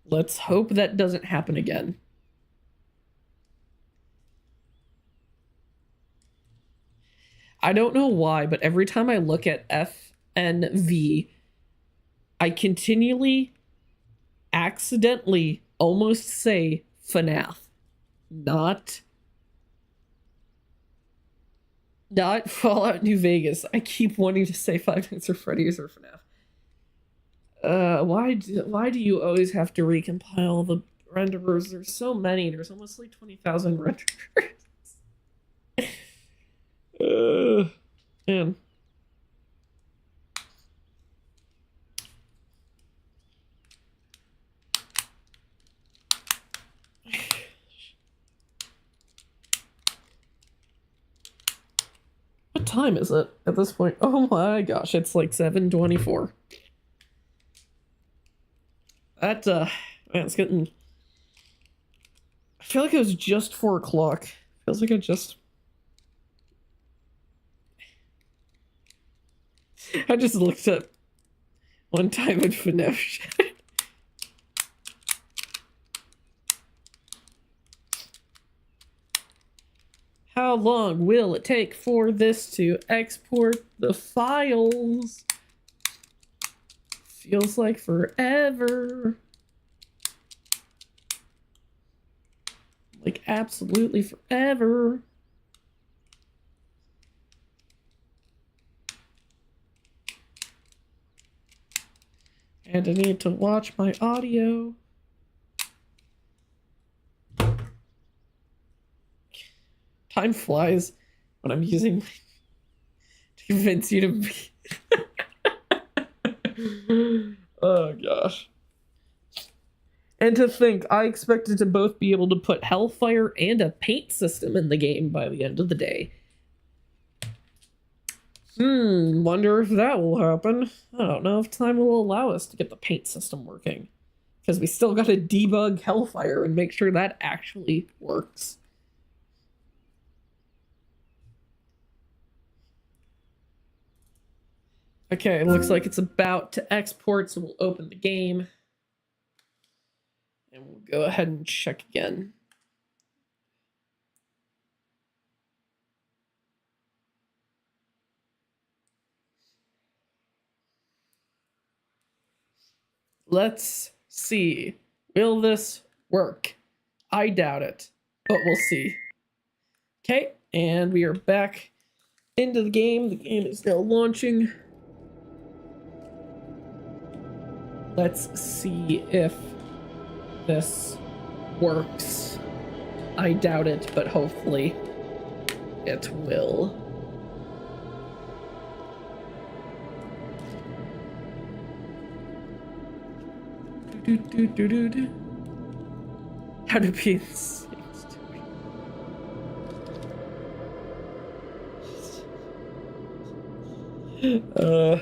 Let's hope that doesn't happen again. I don't know why, but every time I look at FNV, I continually accidentally almost say FNAF. Not Fallout New Vegas. I keep wanting to say Five Nights at Freddy's or FNAF. Why do you always have to recompile the renderers? There's so many. There's almost like 20,000 renderers. Man. time is it at this point? Oh my gosh, it's like 7:24. That, man, it's getting... I feel like it was just 4 o'clock. Feels like I just looked up one time in FNAF. How long will it take for this to export the files? Feels like forever. Like absolutely forever. And I need to watch my audio. Time flies when I'm using to convince you to be. Oh gosh. And to think, I expected to both be able to put Hellfire and a paint system in the game by the end of the day. Wonder if that will happen. I don't know if time will allow us to get the paint system working. Because we still gotta debug Hellfire and make sure that actually works. Okay, it looks like it's about to export, so we'll open the game. And we'll go ahead and check again. Let's see. Will this work? I doubt it, but we'll see. Okay, and we are back into the game. The game is now launching. Let's see if this works. I doubt it, but hopefully it will. How to be in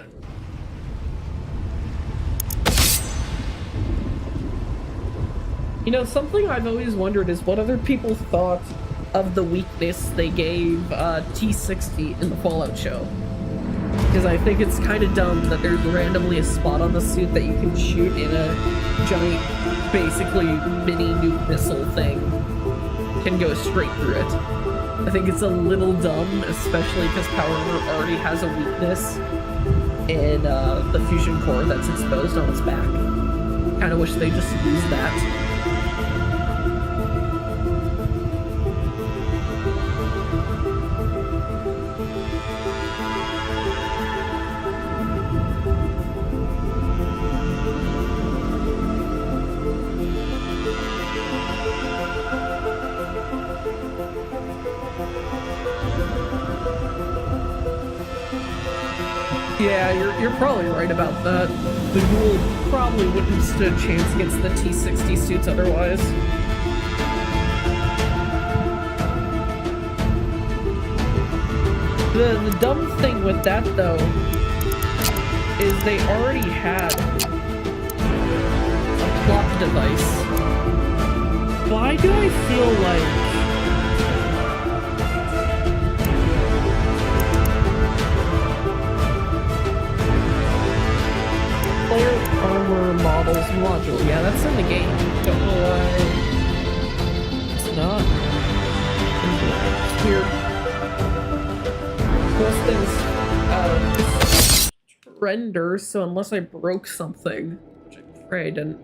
You know, something I've always wondered is what other people thought of the weakness they gave T60 in the Fallout show. Because I think it's kind of dumb that there's randomly a spot on the suit that you can shoot in a giant, basically mini nuke missile thing. Can go straight through it. I think it's a little dumb, especially because Power Armor already has a weakness in the fusion core that's exposed on its back. Kind of wish they just used that. Yeah, you're probably right about that. The Ghoul probably wouldn't have stood a chance against the T60 suits otherwise. The dumb thing with that, though, is they already had a plot device. Why do I feel like Armor models module? Yeah, that's in the game. Don't know why it's not. It's weird. Those things render, so unless I broke something, which I pray I didn't.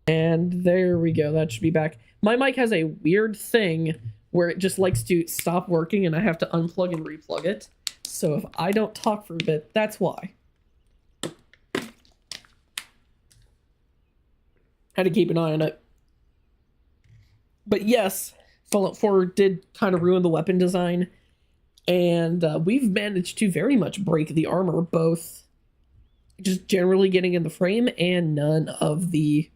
And there we go. That should be back. My mic has a weird thing where it just likes to stop working and I have to unplug and replug it. So if I don't talk for a bit, that's why. Had to keep an eye on it. But yes, Fallout 4 did kind of ruin the weapon design. And we've managed to very much break the armor, both just generally getting in the frame and none of the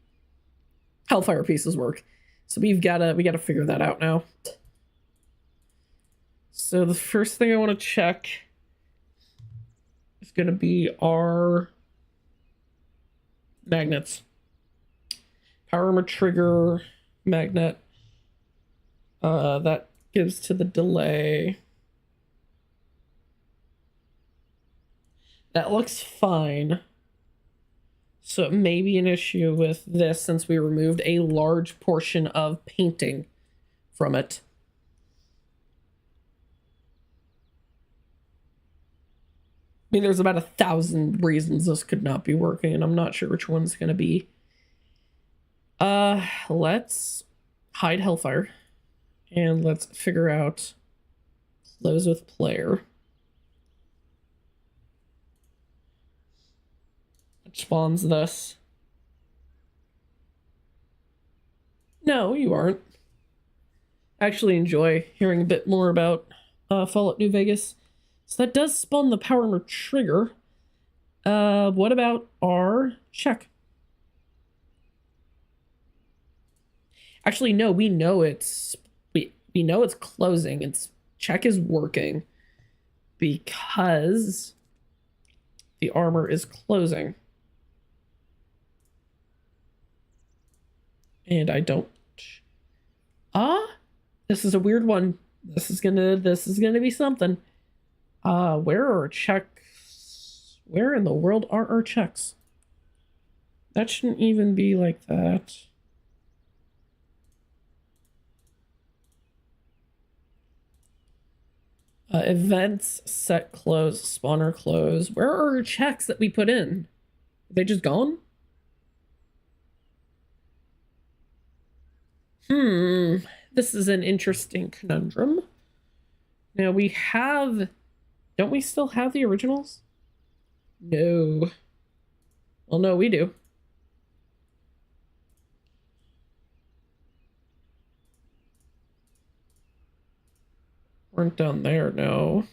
Hellfire pieces work. So we gotta figure that out now. So the first thing I want to check is gonna be our magnets. Power armor trigger magnet. That gives to the delay. That looks fine. So it may be an issue with this since we removed a large portion of painting from it. I mean, there's about 1,000 reasons this could not be working, and I'm not sure which one's going to be. Let's hide Hellfire. And let's figure out close with player. Spawns this. No, you aren't. I actually enjoy hearing a bit more about Fallout New Vegas. So that does spawn the power armor trigger. What about our check? Actually, no, we know it's we know it's closing. Its check is working because the armor is closing. And I don't. This is a weird one. This is gonna be something. Where are our checks? Where in the world are our checks? That shouldn't even be like that. Events, set, close, spawner, close. Where are our checks that we put in? Are they just gone? This is an interesting conundrum. Now we have... Don't we still have the originals? No. Well, no, we do. Weren't down there, no.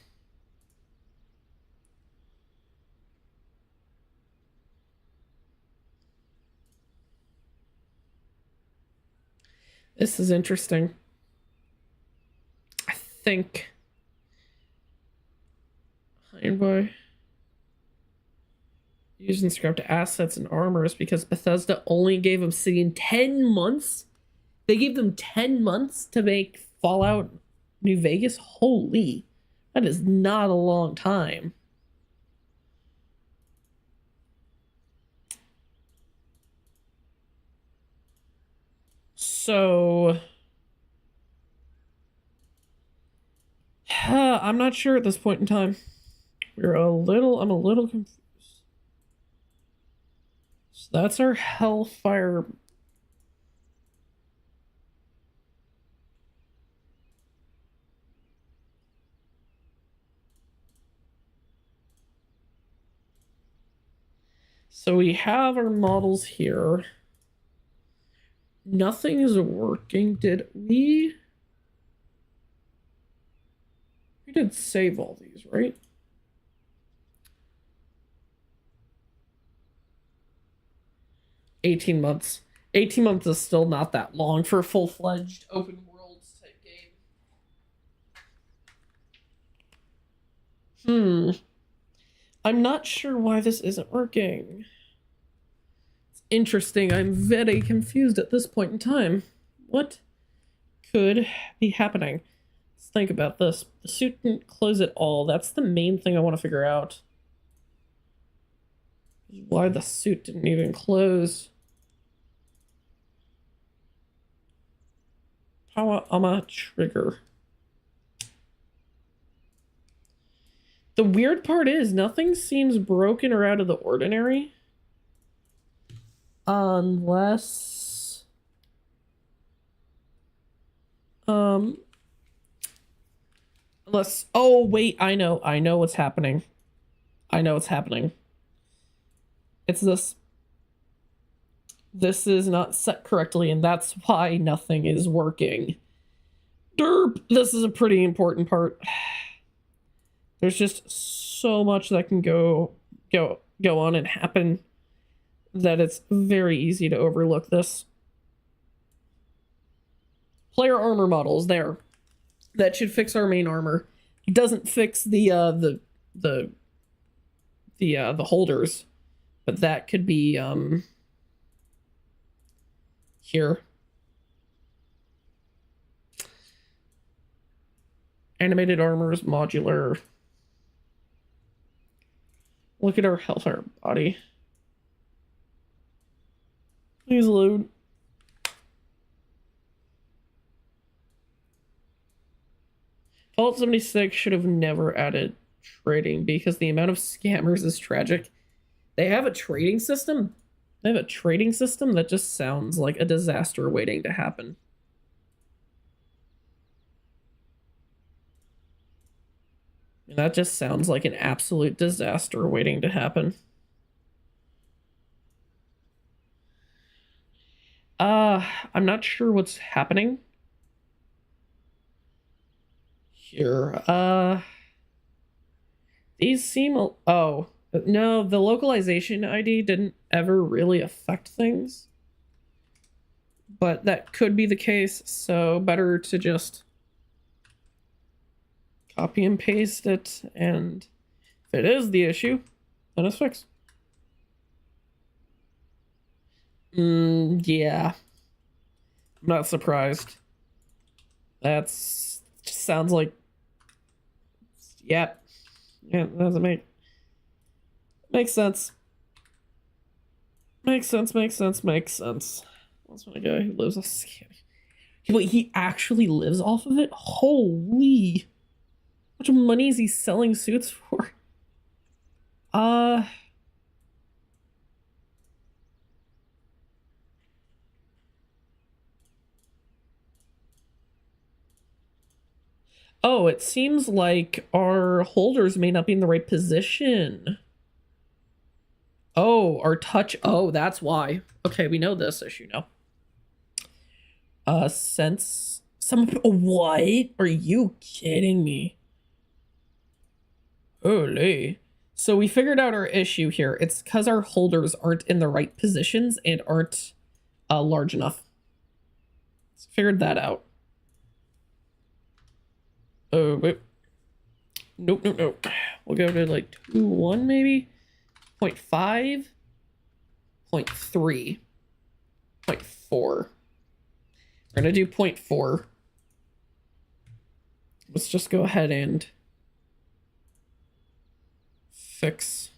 This is interesting. I think... By using scrapped assets and armors because Bethesda only gave Obsidian 10 months? They gave them 10 months to make Fallout New Vegas? Holy. That is not a long time. So... I'm not sure at this point in time. I'm a little confused. So that's our Hellfire. So we have our models here. Nothing is working. Did we? We did save all these, right? $18 months. 18 months is still not that long for a full-fledged open world type game. I'm not sure why this isn't working. It's interesting. I'm very confused at this point in time. What could be happening? Let's think about this. The suit didn't close at all. That's the main thing I want to figure out. Why the suit didn't even close. Power Ama trigger. The weird part is nothing seems broken or out of the ordinary. Unless... Unless... Oh, wait, I know what's happening. I know what's happening. It's this. This is not set correctly, and that's why nothing is working. Derp! This is a pretty important part. There's just so much that can go on and happen that it's very easy to overlook this. Player armor models there. That should fix our main armor. It doesn't fix the holders, but that could be here. Animated armors, modular. Look at our Hellfire body. Please load. Fallout 76 should have never added trading because the amount of scammers is tragic. They have a trading system. They have a trading system that just sounds like a disaster waiting to happen. And that just sounds like an absolute disaster waiting to happen. I'm not sure what's happening here. These seem... Oh, no, the localization ID didn't ever really affect things. But that could be the case, so better to just copy and paste it, and if it is the issue, then it's fixed. Yeah. I'm not surprised. That's... sounds like... Yep. Yeah, that doesn't make... Makes sense. Makes sense. That's one guy who lives off scam. Wait, he actually lives off of it? Holy! How much money is he selling suits for? Oh, it seems like our holders may not be in the right position. Oh, our touch. Oh, that's why. Okay, we know this issue now. Sense some. What? Are you kidding me? Holy. So we figured out our issue here. It's because our holders aren't in the right positions and aren't large enough. So figured that out. Oh, wait. Nope, nope, nope. We'll go to like 2.1 maybe? 0.5? 0.3? 0.4. We're gonna do 0.4. Let's just go ahead and fix.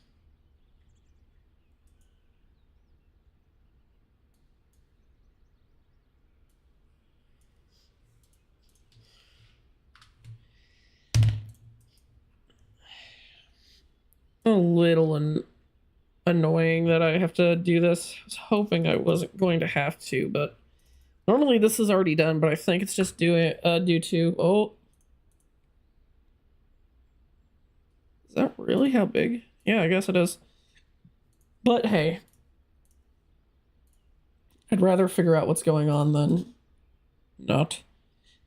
A little annoying that I have to do this. I was hoping I wasn't going to have to, but normally this is already done, but I think it's just due to, oh. Is that really how big? Yeah, I guess it is. But hey, I'd rather figure out what's going on than not.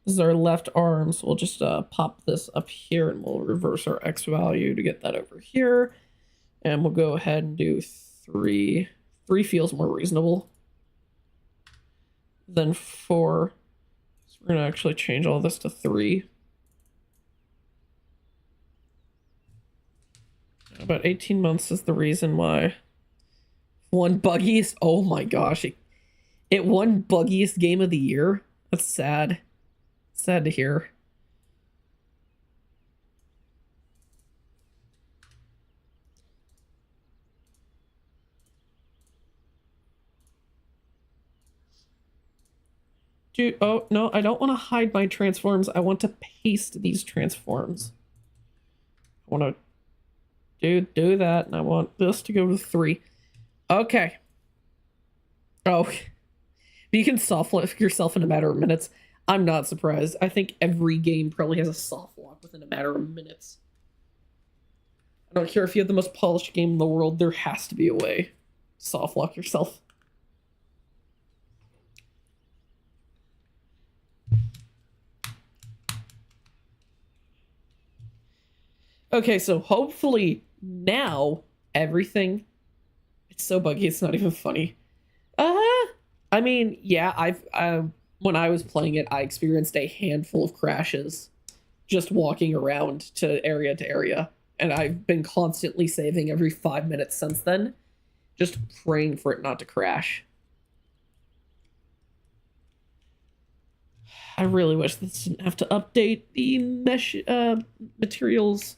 This is our left arm, so we'll just pop this up here and we'll reverse our X value to get that over here. And we'll go ahead and do 3. 3 feels more reasonable than 4. So we're gonna actually change all this to 3. About 18 months is the reason why. One buggiest. Oh my gosh. It won buggiest game of the year. That's sad. Sad to hear. Dude, oh no, I don't want to hide my transforms. I want to paste these transforms. I want to do that, and I want this to go to 3. Okay. Oh, you can soft lock yourself in a matter of minutes. I'm not surprised. I think every game probably has a soft lock within a matter of minutes. I don't care if you have the most polished game in the world, there has to be a way to soft lock yourself. Okay, so hopefully now everything, it's so buggy it's not even funny. I mean, yeah, when I was playing it, I experienced a handful of crashes just walking around to area, and I've been constantly saving every 5 minutes since then, just praying for it not to crash. I really wish this didn't have to update the mesh materials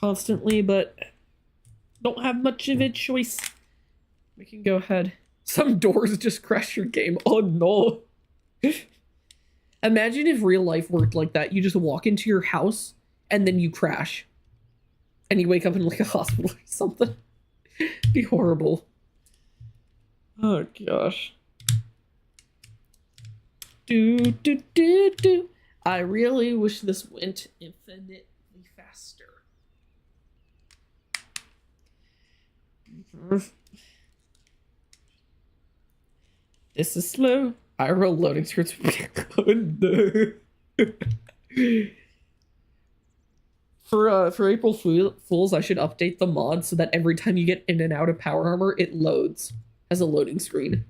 constantly, but don't have much of a choice. We can go ahead. Some doors just crash your game. Oh no. Imagine if real life worked like that. You just walk into your house and then you crash. And you wake up in like a hospital or something. It'd be horrible. Oh gosh. Do. I really wish this went infinitely faster. This is slow. IRL loading screens. For April Fools, I should update the mod so that every time you get in and out of Power Armor, it loads as a loading screen.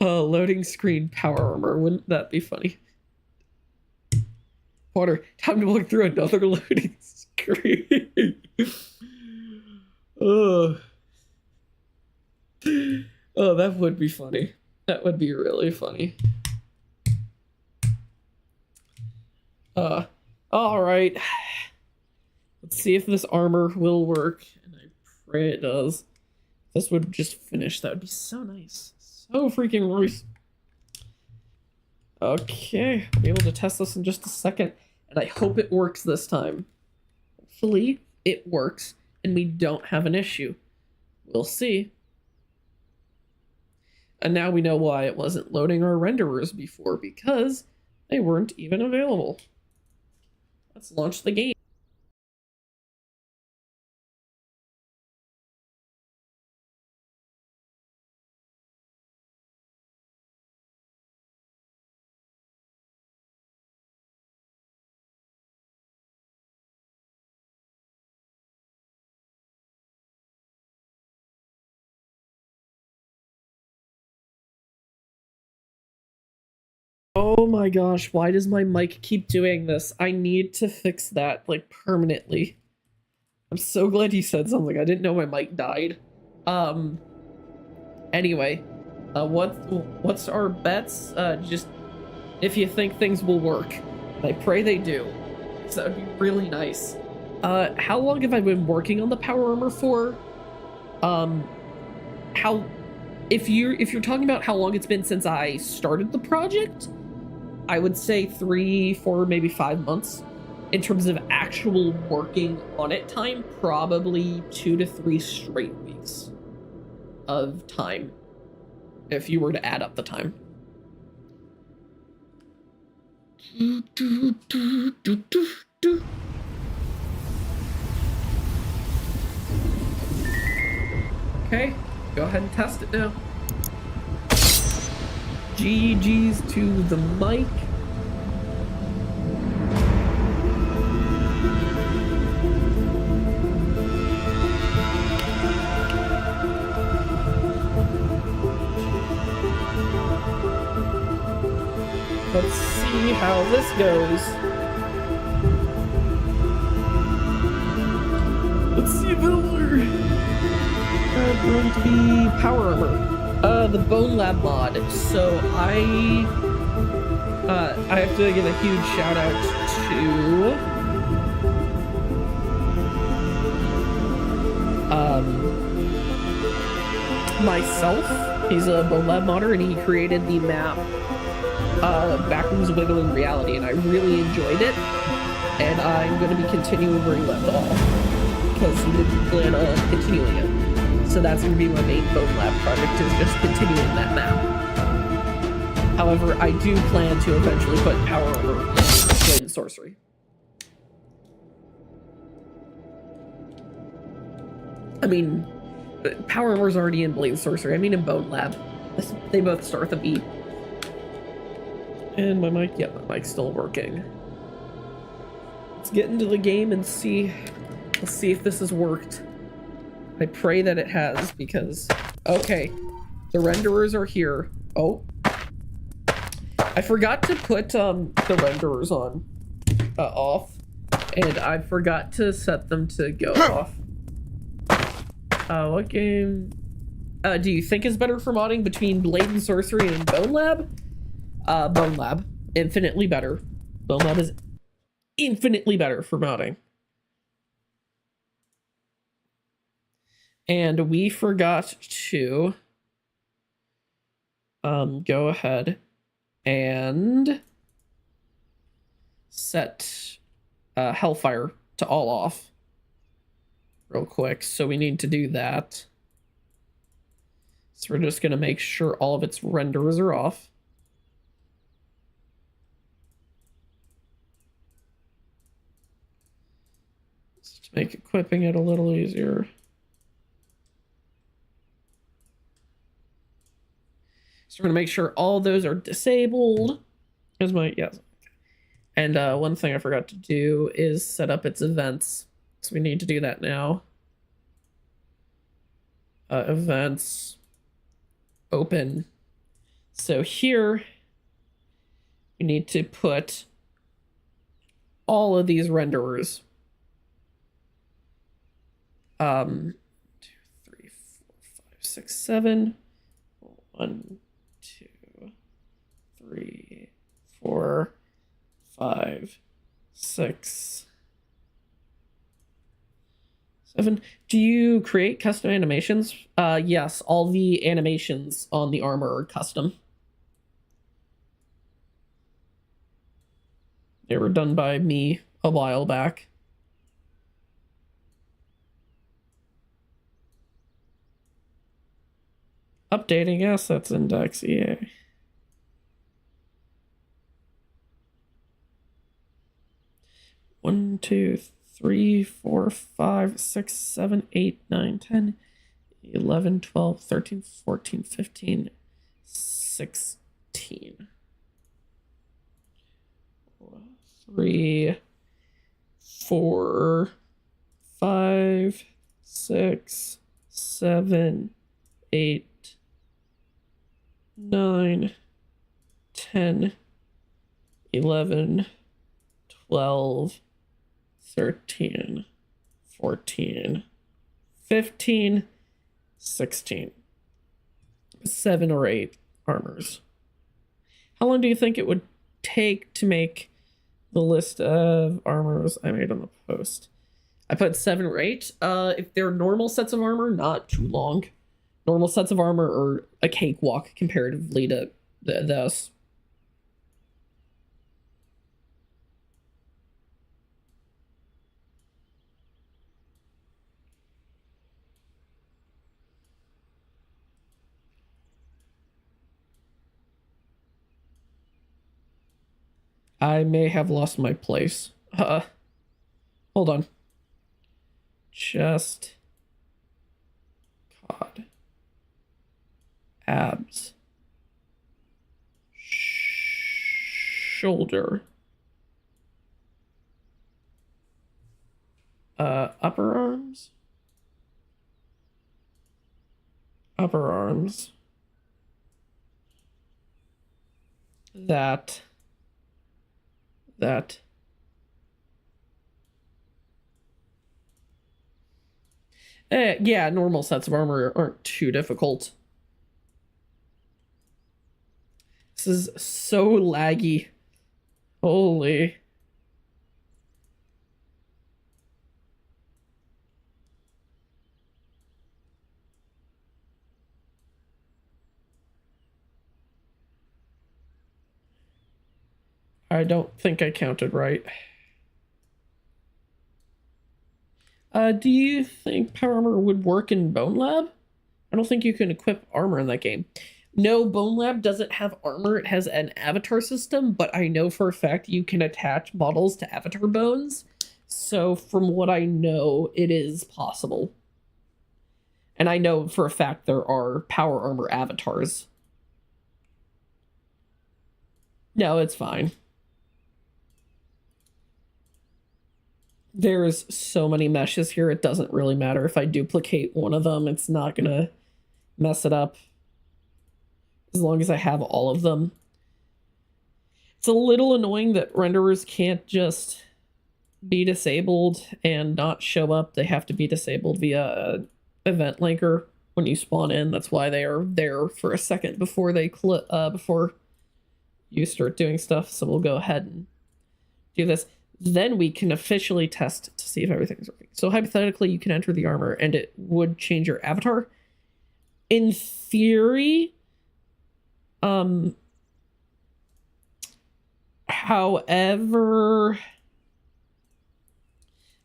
Loading screen Power Armor. Wouldn't that be funny? Water, time to look through another loading screen. Oh, that would be funny. That would be really funny. All right. Let's see if this armor will work, and I pray it does. This would just finish. That would be so nice. So freaking nice. Okay, I'll be able to test this in just a second, and I hope it works this time. Hopefully, it works, and we don't have an issue. We'll see. And now we know why it wasn't loading our renderers before, because they weren't even available. Let's launch the game. Oh my gosh, why does my mic keep doing this? I need to fix that, like, permanently. I'm so glad you said something. I didn't know my mic died. Anyway, what's our bets? Just if you think things will work. I pray they do. So that would be really nice. How long have I been working on the power armor for? If you're talking about how long it's been since I started the project, I would say 3, 4, maybe 5 months. In terms of actual working on it time, probably 2 to 3 straight weeks of time, if you were to add up the time. Okay, go ahead and test it now. GG's to the mic. Let's see how this goes. Let's see if it'll work. Going to be power armor. The Bone Lab mod. So I have to give a huge shout out to myself. He's a Bone Lab modder, and he created the map Backrooms Wiggling Reality, and I really enjoyed it. And I'm going to be continuing where he left off, because he didn't plan on continuing it. So that's going to be my main Bone Lab project, is just continuing that map. However, I do plan to eventually put power armor in Blade and Sorcery. I mean, power armor's already in Blade and Sorcery. I mean in Bone Lab. They both start with a B. And my mic, yeah, my mic's still working. Let's get into the game and see. Let's see if this has worked. I pray that it has, because... Okay, the renderers are here. Oh. I forgot to put the renderers on off, and I forgot to set them to go off. What game do you think is better for modding between Blade and Sorcery and Bone Lab? Bone Lab. Infinitely better. Bone Lab is infinitely better for modding. And we forgot to go ahead and set Hellfire to all off real quick. So we need to do that. So we're just going to make sure all of its renderers are off. Just to make equipping it a little easier. So we're going to make sure all those are disabled. Here's my, yes. And one thing I forgot to do is set up its events. So we need to do that now. Events. Open. So here, we need to put all of these renderers. 2, 3, 4, 5, 6, 7. 1, 2, 3, 4, 5, 6, 7. Do you create custom animations? Yes, all the animations on the armor are custom. They were done by me a while back. Updating assets index, EA. One, two, 3, 4, 5, 6, 7, 8, 9, 10, 11, 12, 13, 14, 15, 16. 3, 4, 5, 6, 7, 8, 9, 10, 11, 12, 13, 14, 15, 16. 7 or 8 armors. How long do you think it would take to make the list of armors I made on the post? I put 7 or 8. If they're normal sets of armor, not too long. Normal sets of armor are a cakewalk comparatively to this. I may have lost my place. Hold on. Chest. Cod. Abs. Shoulder. Upper arms. Upper arms. That. Yeah, normal sets of armor aren't too difficult. This is so laggy. Holy. I don't think I counted right. Do you think power armor would work in Bone Lab? I don't think you can equip armor in that game. No, Bone Lab doesn't have armor. It has an avatar system, but I know for a fact you can attach models to avatar bones. So from what I know, it is possible. And I know for a fact there are power armor avatars. No, it's fine. There's so many meshes here, it doesn't really matter. If I duplicate one of them, it's not gonna mess it up. As long as I have all of them. It's a little annoying that renderers can't just be disabled and not show up. They have to be disabled via event linker when you spawn in. That's why they are there for a second before they before you start doing stuff. So we'll go ahead and do this. Then we can officially test to see if everything's working. So hypothetically, you can enter the armor and it would change your avatar. In theory, however,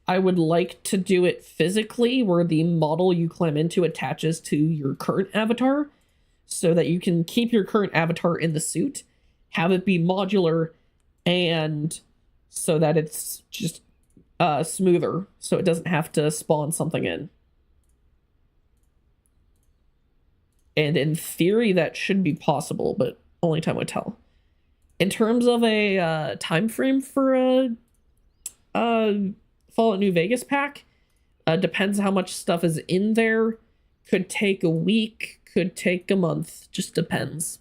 I would like to do it physically where the model you climb into attaches to your current avatar so that you can keep your current avatar in the suit, have it be modular, and so that it's just smoother, so it doesn't have to spawn something in. And in theory, that should be possible, but only time would tell. In terms of a time frame for a Fallout New Vegas pack, depends how much stuff is in there. Could take a week, could take a month, just depends.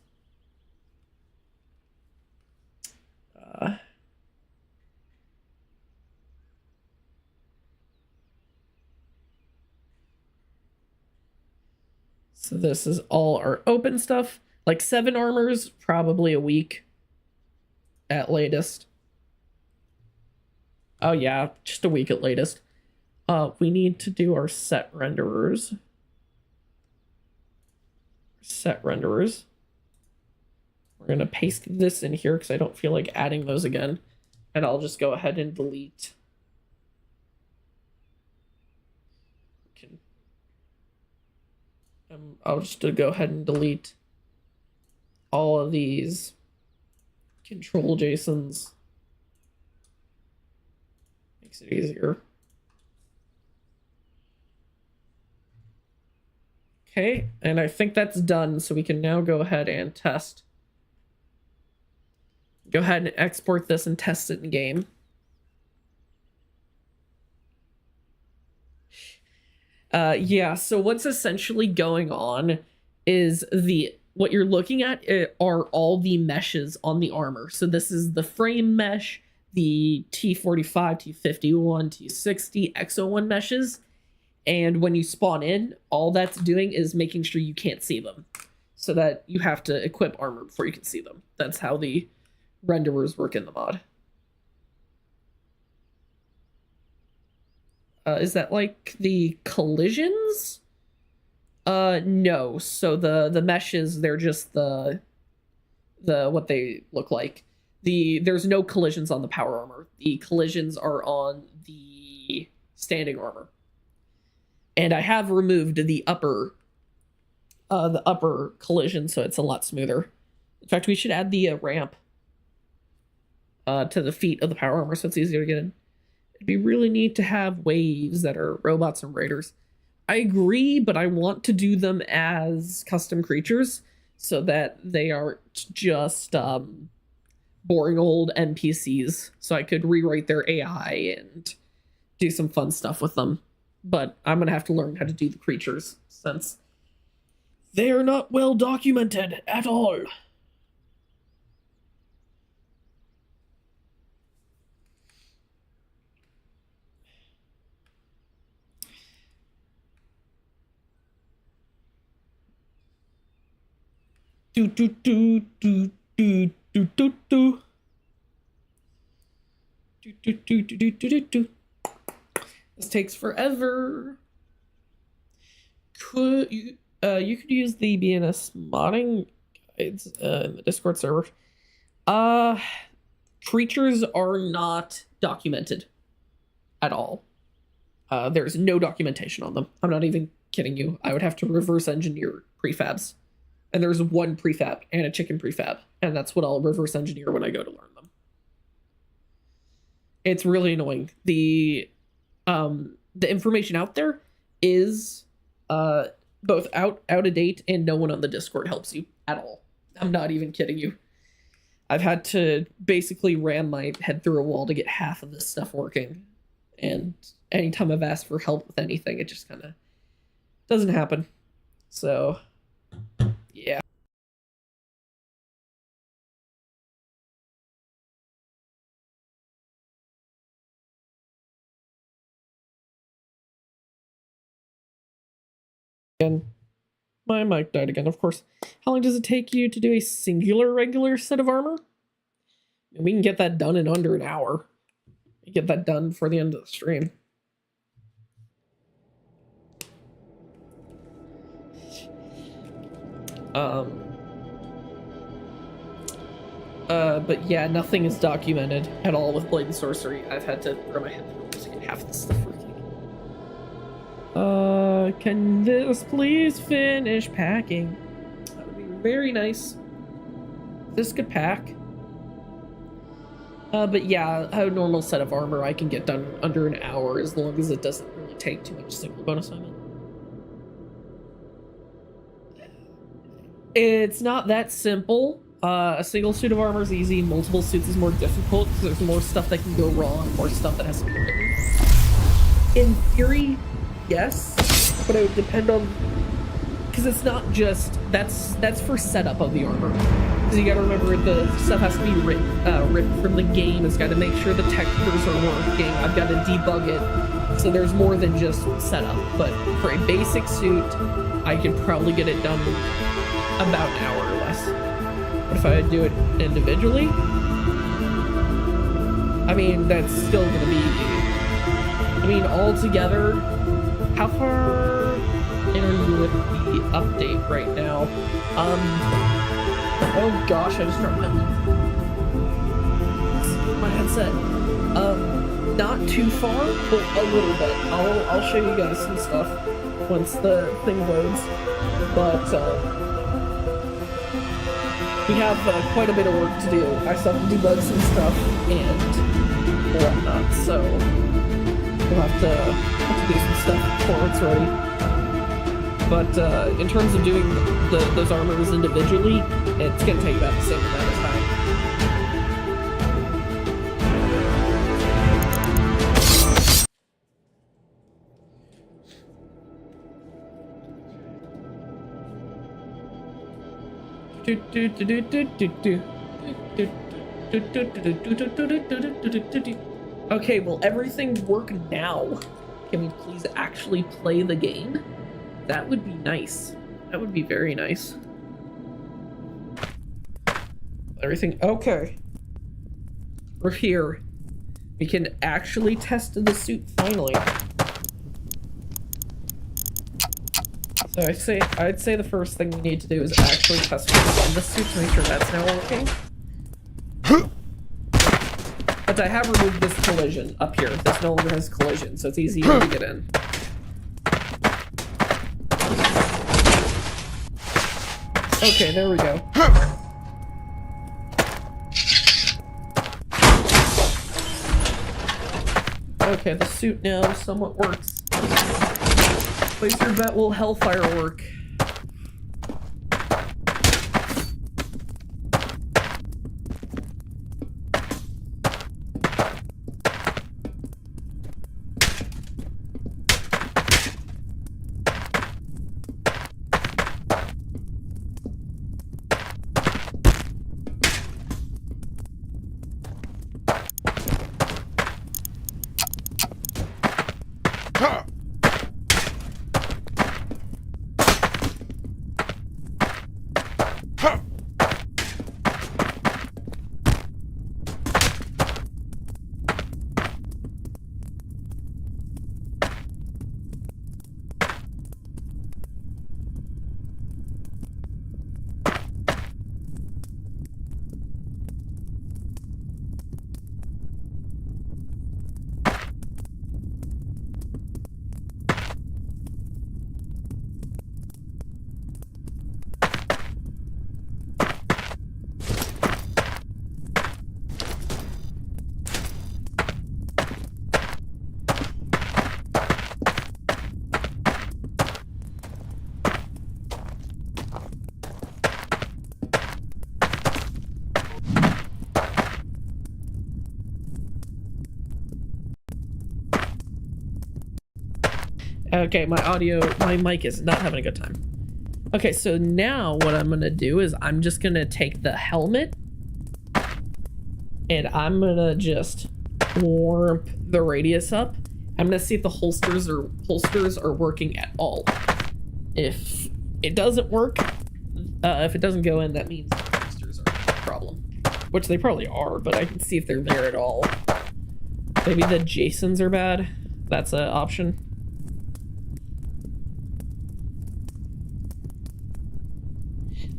So this is all our open stuff. Like 7 armors, probably a week at latest. Oh yeah, just a week at latest. We need to do our set renderers. We're gonna paste this in here because I don't feel like adding those again. And I'll just go ahead and delete. I'll just go ahead and delete all of these control JSONs. Makes it easier. Okay, and I think that's done, so we can now go ahead and test. Go ahead and export this and test it in game. Yeah, so what's essentially going on is what you're looking at are all the meshes on the armor. So this is the frame mesh, the T45, T51, T60, X01 meshes. And when you spawn in, all that's doing is making sure you can't see them. So that you have to equip armor before you can see them. That's how the renderers work in the mod. Is that like the collisions? No. So the meshes, they're just the what they look like. There's no collisions on the power armor. The collisions are on the standing armor. And I have removed the upper collision, so it's a lot smoother. In fact, we should add the ramp to the feet of the power armor so it's easier to get in. It'd be really neat to have waves that are robots and raiders. I agree, but I want to do them as custom creatures so that they aren't just boring old NPCs. So I could rewrite their AI and do some fun stuff with them. But I'm going to have to learn how to do the creatures since they are not well documented at all. Do do do do do do do do do do do do do do. This takes forever. Could you you could use the BNS modding guides in the Discord server. Creatures are not documented at all. There's no documentation on them. I'm not even kidding you. I would have to reverse engineer prefabs. And there's one prefab and a chicken prefab. And that's what I'll reverse engineer when I go to learn them. It's really annoying. The information out there is both out of date, and no one on the Discord helps you at all. I'm not even kidding you. I've had to basically ram my head through a wall to get half of this stuff working. And anytime I've asked for help with anything, it just kind of doesn't happen. So, yeah. Again, my mic died again, of course. How long does it take you to do a singular regular set of armor? We can get that done in under an hour. Get that done for the end of the stream. But yeah, nothing is documented at all with Blade and Sorcery. I've had to throw my head through to get half this stuff working. Can this please finish packing? That would be very nice. This could pack. But yeah, a normal set of armor I can get done under an hour as long as it doesn't really take too much single bonus on it. It's not that simple. A single suit of armor is easy. Multiple suits is more difficult because there's more stuff that can go wrong, more stuff that has to be written. In theory, yes, but it would depend on, because it's not just that's for setup of the armor. Because you gotta remember the stuff has to be ripped from the game. It's got to make sure the textures are working. I've got to debug it. So there's more than just setup. But for a basic suit, I could probably get it done about an hour or less. But if I do it individually, I mean, that's still gonna be, I mean, altogether, how far in are you with the update right now? Oh gosh, I just dropped my headset. Not too far, but a little bit. I'll show you guys some stuff once the thing loads. but we have quite a bit of work to do. I still have to debug some stuff and whatnot, so we'll have to do some stuff before it's ready. But in terms of doing those armors individually, it's going to take about the same amount of time. Okay, will everything work now? Can we please actually play the game? That would be nice. That would be very nice. Everything okay. We're here. We can actually test the suit finally. So I'd say the first thing we need to do is actually test the suit to make sure that's now working. But I have removed this collision up here. This no longer has collision, so it's easier to get in. Okay, there we go. Okay, the suit now somewhat works. Place your bet, will Hellfire work? Okay, my mic is not having a good time. Okay, so now what I'm gonna do is I'm just gonna take the helmet and I'm gonna just warp the radius up. I'm gonna see if the holsters are working at all. If it doesn't work, if it doesn't go in, that means the holsters are a problem. Which they probably are, but I can see if they're there at all. Maybe the Jasons are bad. That's an option.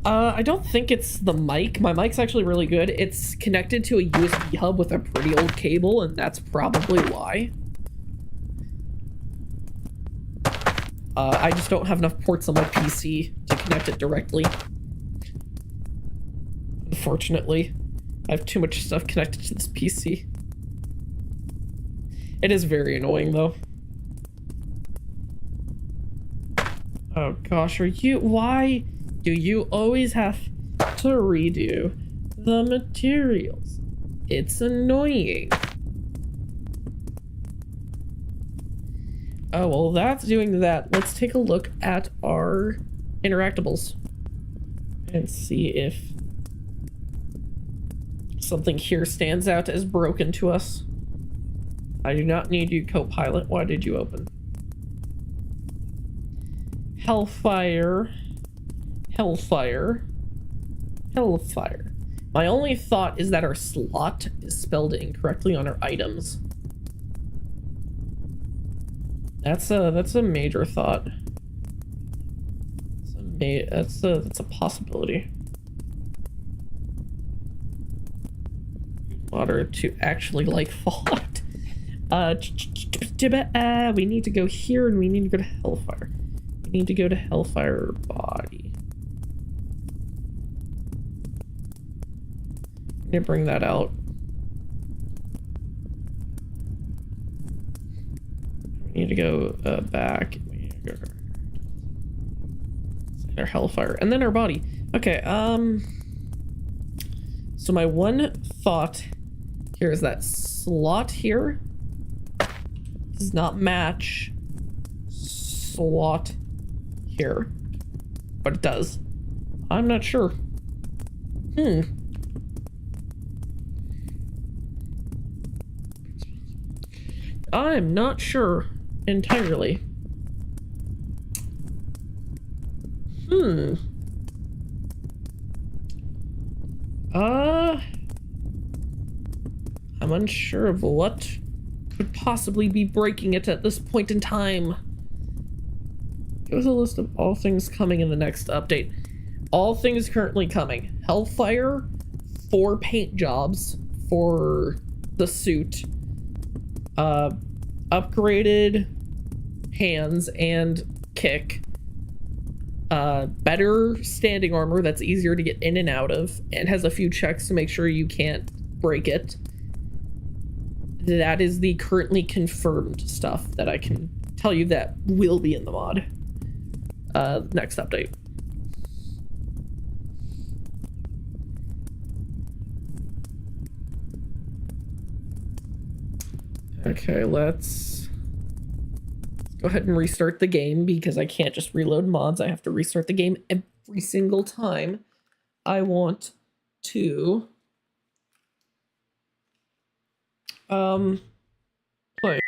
I don't think it's the mic. My mic's actually really good. It's connected to a USB hub with a pretty old cable, and that's probably why. I just don't have enough ports on my PC to connect it directly. Unfortunately, I have too much stuff connected to this PC. It is very annoying, though. Oh gosh, why do you always have to redo the materials? It's annoying. Oh, well, that's doing that. Let's take a look at our interactables and see if something here stands out as broken to us. I do not need you, Copilot. Why did you open? Hellfire. Hellfire. Hellfire. My only thought is that our slot is spelled incorrectly on our items. That's a major thought. That's a possibility. Water to actually like Fallout. We need to go here and we need to go to Hellfire. We need to go to Hellfire Body. I'm gonna bring that out. We need to go back. We need to go our Hellfire and then our body. Okay, so my one thought here is that slot here does not match slot here, but it does. I'm not sure. I'm not sure entirely. I'm unsure of what could possibly be breaking it at this point in time. Give us a list of all things coming in the next update. All things currently coming. Hellfire, 4 paint jobs for the suit. Upgraded hands and kick. Better standing armor that's easier to get in and out of and has a few checks to make sure you can't break it. That is the currently confirmed stuff that I can tell you that will be in the mod. Next update. Okay, let's go ahead and restart the game because I can't just reload mods. I have to restart the game every single time I want to play.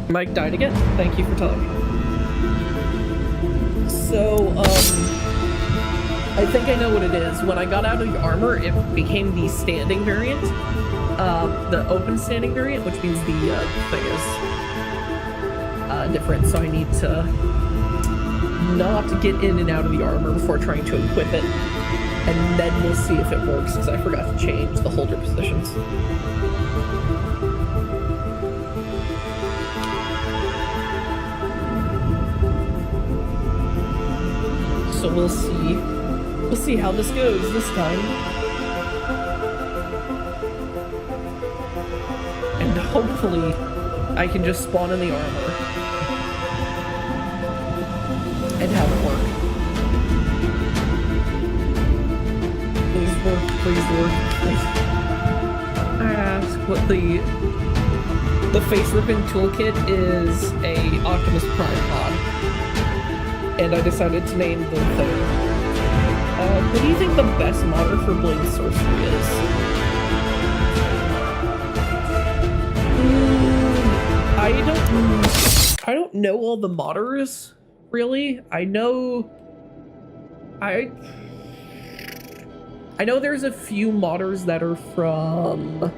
Mike died again. Thank you for telling me. So, I think I know what it is. When I got out of the armor, it became the standing variant. The open standing variant, which means the thing is different. So I need to not get in and out of the armor before trying to equip it. And then we'll see if it works, because I forgot to change the holder positions. So we'll see how this goes this time. And hopefully I can just spawn in the armor and have it work. Please work, please work, please. I ask what the face ripping toolkit is a Optimus Prime mod. And I decided to name the thing. What do you think the best modder for Blade Sorcery is? I don't know all the modders, really. I know there's a few modders that are from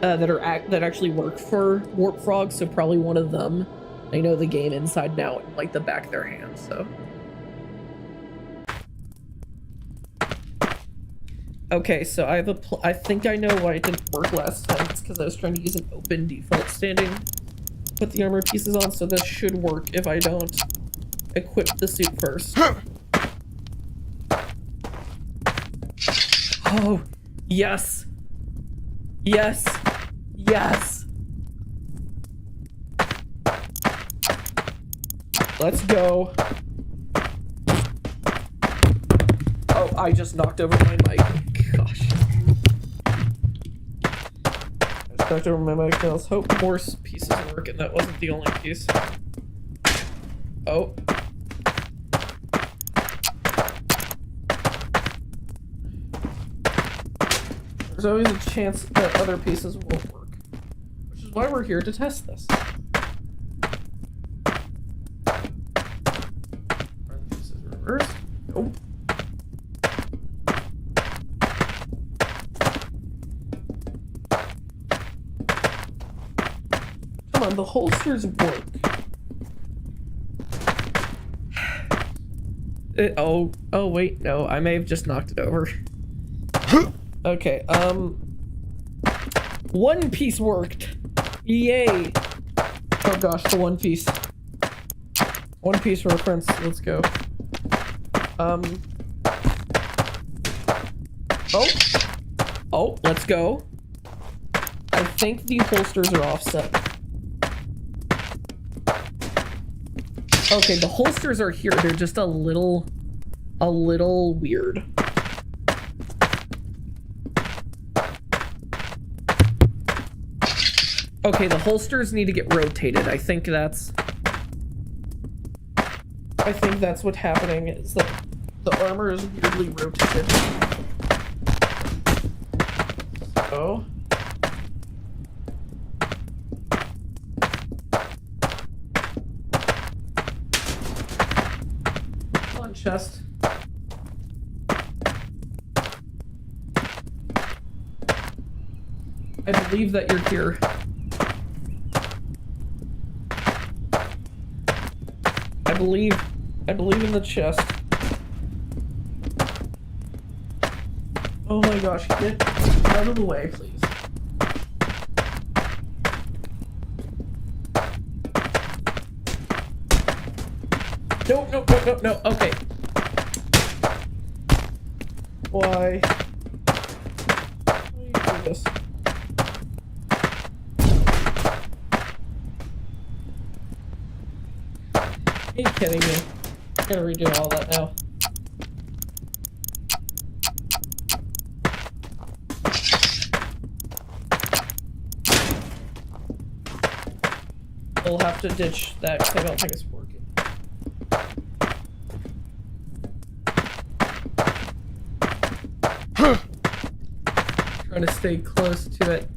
that actually work for Warp Frog, so probably one of them. I know the game inside and out, like the back of their hands, so. Okay, so I think I know why it didn't work last time. It's because I was trying to use an open default standing. Put the armor pieces on, so this should work if I don't equip the suit first. Oh, yes. Yes. Yes. Let's go. Oh, I just knocked over my mic. Gosh. Back over my mic. Let's hope more pieces work and that wasn't the only piece. Oh. There's always a chance that other pieces won't work. Which is why we're here to test this. Are the pieces reversed? Nope. Come on, the holsters work. Oh wait, no, I may have just knocked it over. Okay, one piece worked. Yay. Oh gosh, the one piece. One piece reference, let's go. Oh, let's go. I think the holsters are offset. Okay, the holsters are here. They're just a little weird. Okay, the holsters need to get rotated. I think that's what's happening, is that the armor is weirdly rotated. So chest. I believe that you're here. I believe in the chest. Oh my gosh, get out of the way, please. No, okay. Why do you do this? Are you kidding me? I'm gonna redo all that now. We'll have to ditch that because I don't think it's working. Trying to stay close to it.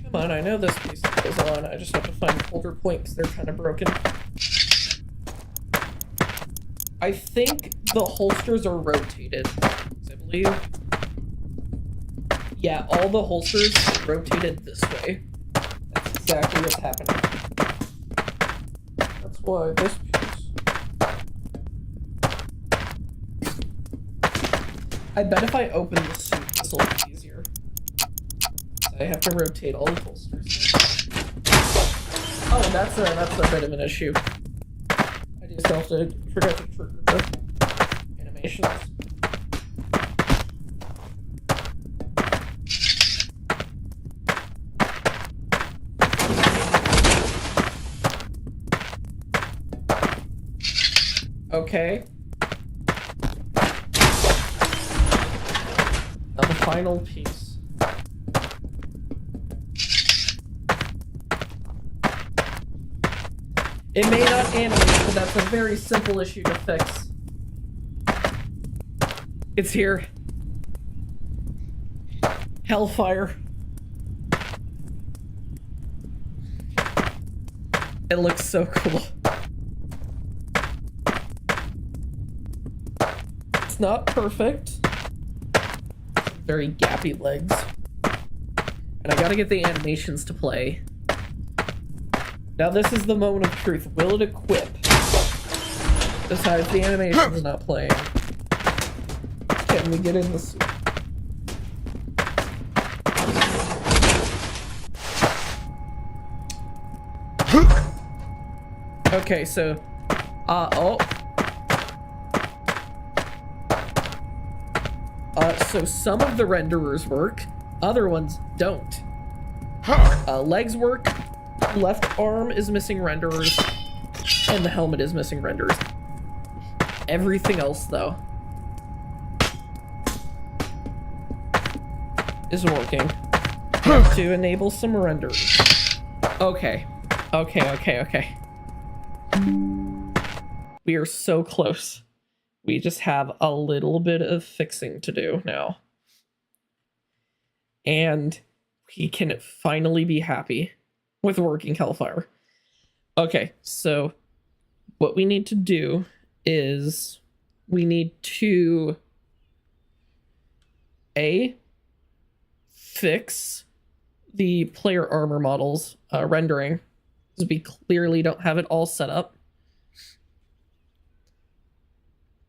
Come on, I know this piece goes on. I just have to find older points. They're kind of broken. I think the holsters are rotated. I believe. Yeah, all the holsters are rotated this way. That's exactly what's happening. That's why this piece. I bet if I open the suit, this will be easier. I have to rotate all the holsters. Oh, that's a bit of an issue. I just have to forget to trigger the animations. Okay. Now the final piece. It may not animate, but that's a very simple issue to fix. It's here. Hellfire. It looks so cool. It's not perfect. Very gappy legs. And I gotta get the animations to play. Now this is the moment of truth. Will it equip? Besides, the animation is not playing. Can we get in the suit? Okay, so so some of the renderers work, other ones don't. Legs work, left arm is missing renderers, and the helmet is missing renderers. Everything else, though. is working. We have to enable some render. Okay. Okay. We are so close. We just have a little bit of fixing to do now. And we can finally be happy with working Hellfire. Okay, so what we need to do is we need to fix the player armor models rendering, because we clearly don't have it all set up.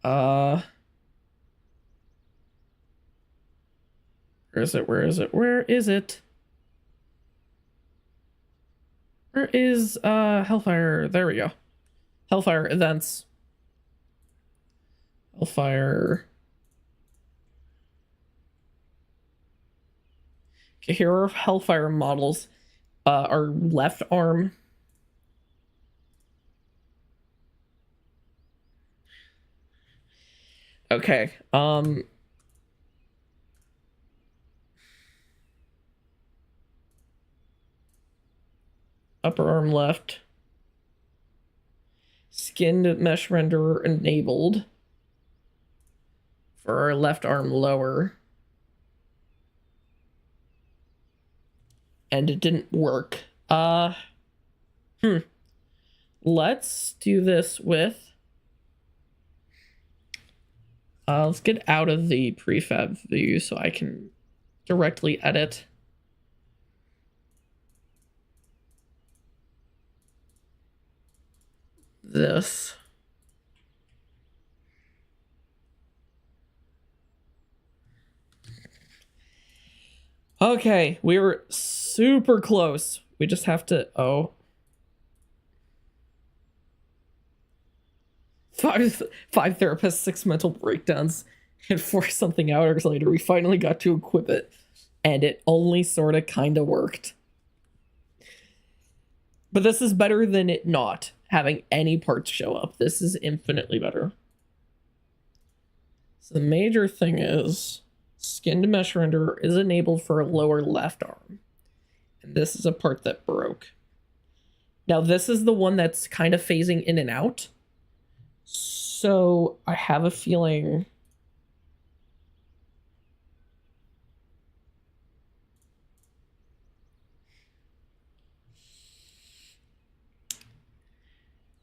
Where is it? Where is Hellfire? There we go. Hellfire events. Hellfire. Okay, here are Hellfire models. Our left arm. Okay, upper arm left. Skinned mesh renderer enabled for our left arm lower. And it didn't work. Let's do this with... let's get out of the prefab view so I can directly edit. This. Okay, we were super close. We just have to... Oh. Five therapists, 6 mental breakdowns, and 4 something hours later, we finally got to equip it. And it only sort of kind of worked. But this is better than it not having any parts show up. This is infinitely better. So the major thing is... Skinned mesh renderer is enabled for a lower left arm. And this is a part that broke. Now this is the one that's kind of phasing in and out. So I have a feeling...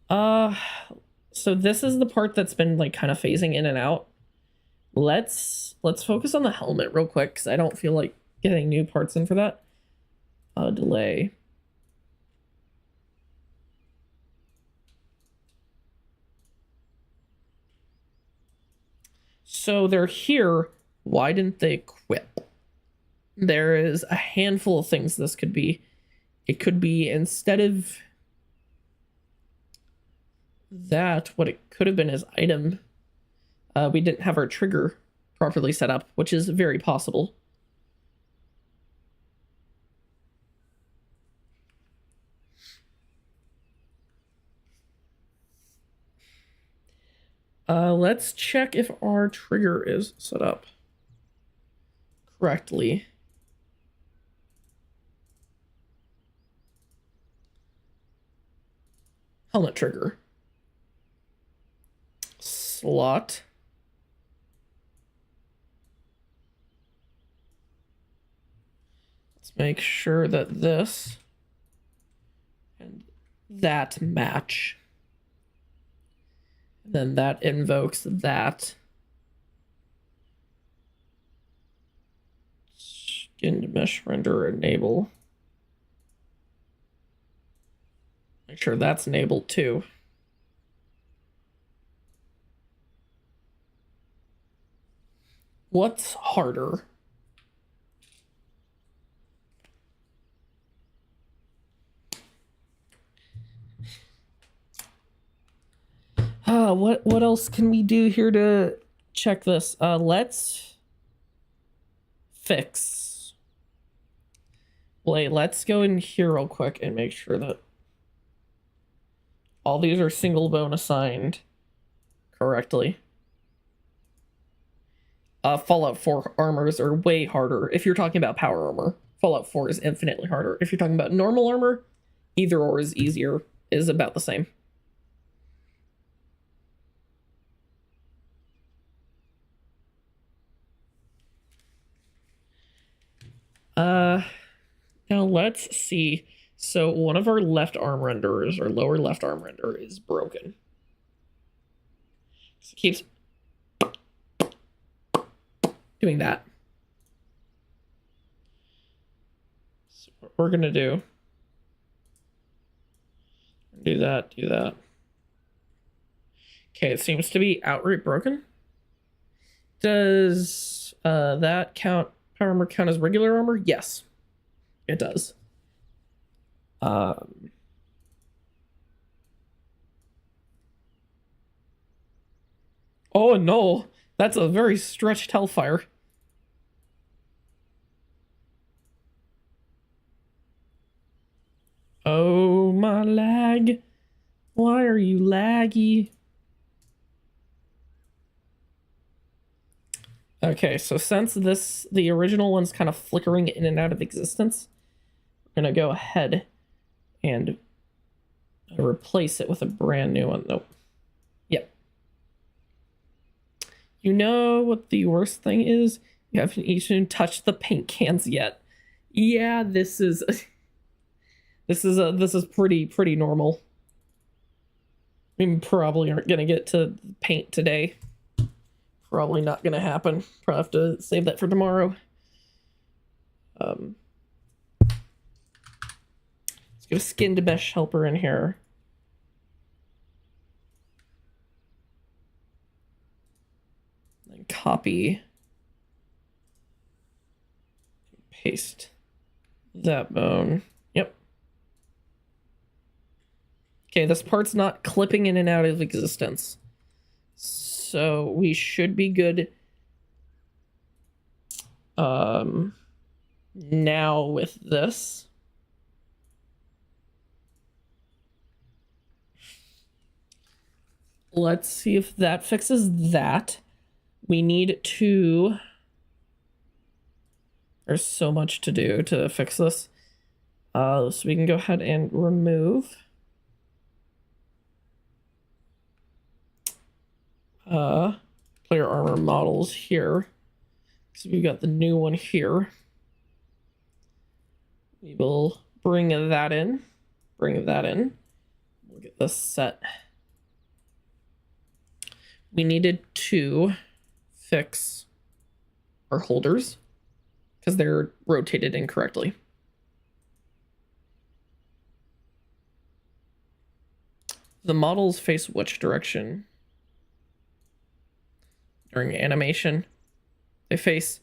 So this is the part that's been like kind of phasing in and out. Let's focus on the helmet real quick, because I don't feel like getting new parts in for that. Delay. So they're here. Why didn't they equip? There is a handful of things this could be. It could be, instead of that, what it could have been is item. We didn't have our trigger properly set up, which is very possible. Let's check if our trigger is set up correctly. Helmet trigger. Slot. Let's make sure that this and that match. Then that invokes that. Skinned mesh renderer enable. Make sure that's enabled too. What's harder? What else can we do here to check this? Let's fix. Wait, let's go in here real quick and make sure that all these are single bone assigned correctly. Fallout 4 armors are way harder. If you're talking about power armor, Fallout 4 is infinitely harder. If you're talking about normal armor, either or is easier, is about the same. Now let's see. So one of our left arm renderers, or lower left arm renderer, is broken. So it keeps doing that. So what we're gonna do that. Okay, it seems to be outright broken. Does that count? Power armor count as regular armor? Yes, it does. Oh no, that's a very stretched Hellfire. Oh, my lag. Why are you laggy? Okay, so since the original one's kind of flickering in and out of existence, we're gonna go ahead and replace it with a brand new one. Nope. Yep. You know what the worst thing is? You haven't even touched the paint cans yet. Yeah, this is this is pretty normal. We probably aren't gonna get to paint today. Probably not gonna happen. Probably have to save that for tomorrow. Let's get a skinned mesh helper in here. And copy. Paste that bone. Yep. Okay, this part's not clipping in and out of existence. So we should be good now with this. Let's see if that fixes that. We need to... There's so much to do to fix this. So we can go ahead and remove player armor models here. So we've got the new one here. We will bring that in. We'll get this set. We needed to fix our holders because they're rotated incorrectly. The models face which direction? During animation, they face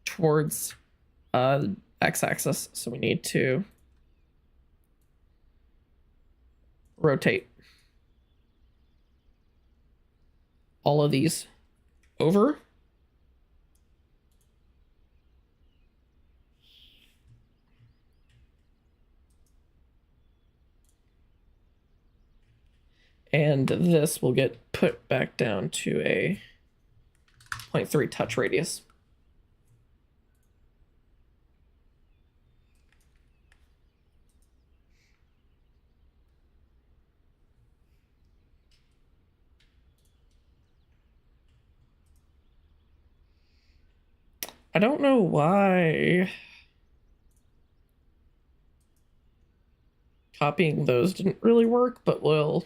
towards x-axis, so we need to rotate all of these over. And this will get put back down to a 0.3 touch radius. I don't know why copying those didn't really work, but we'll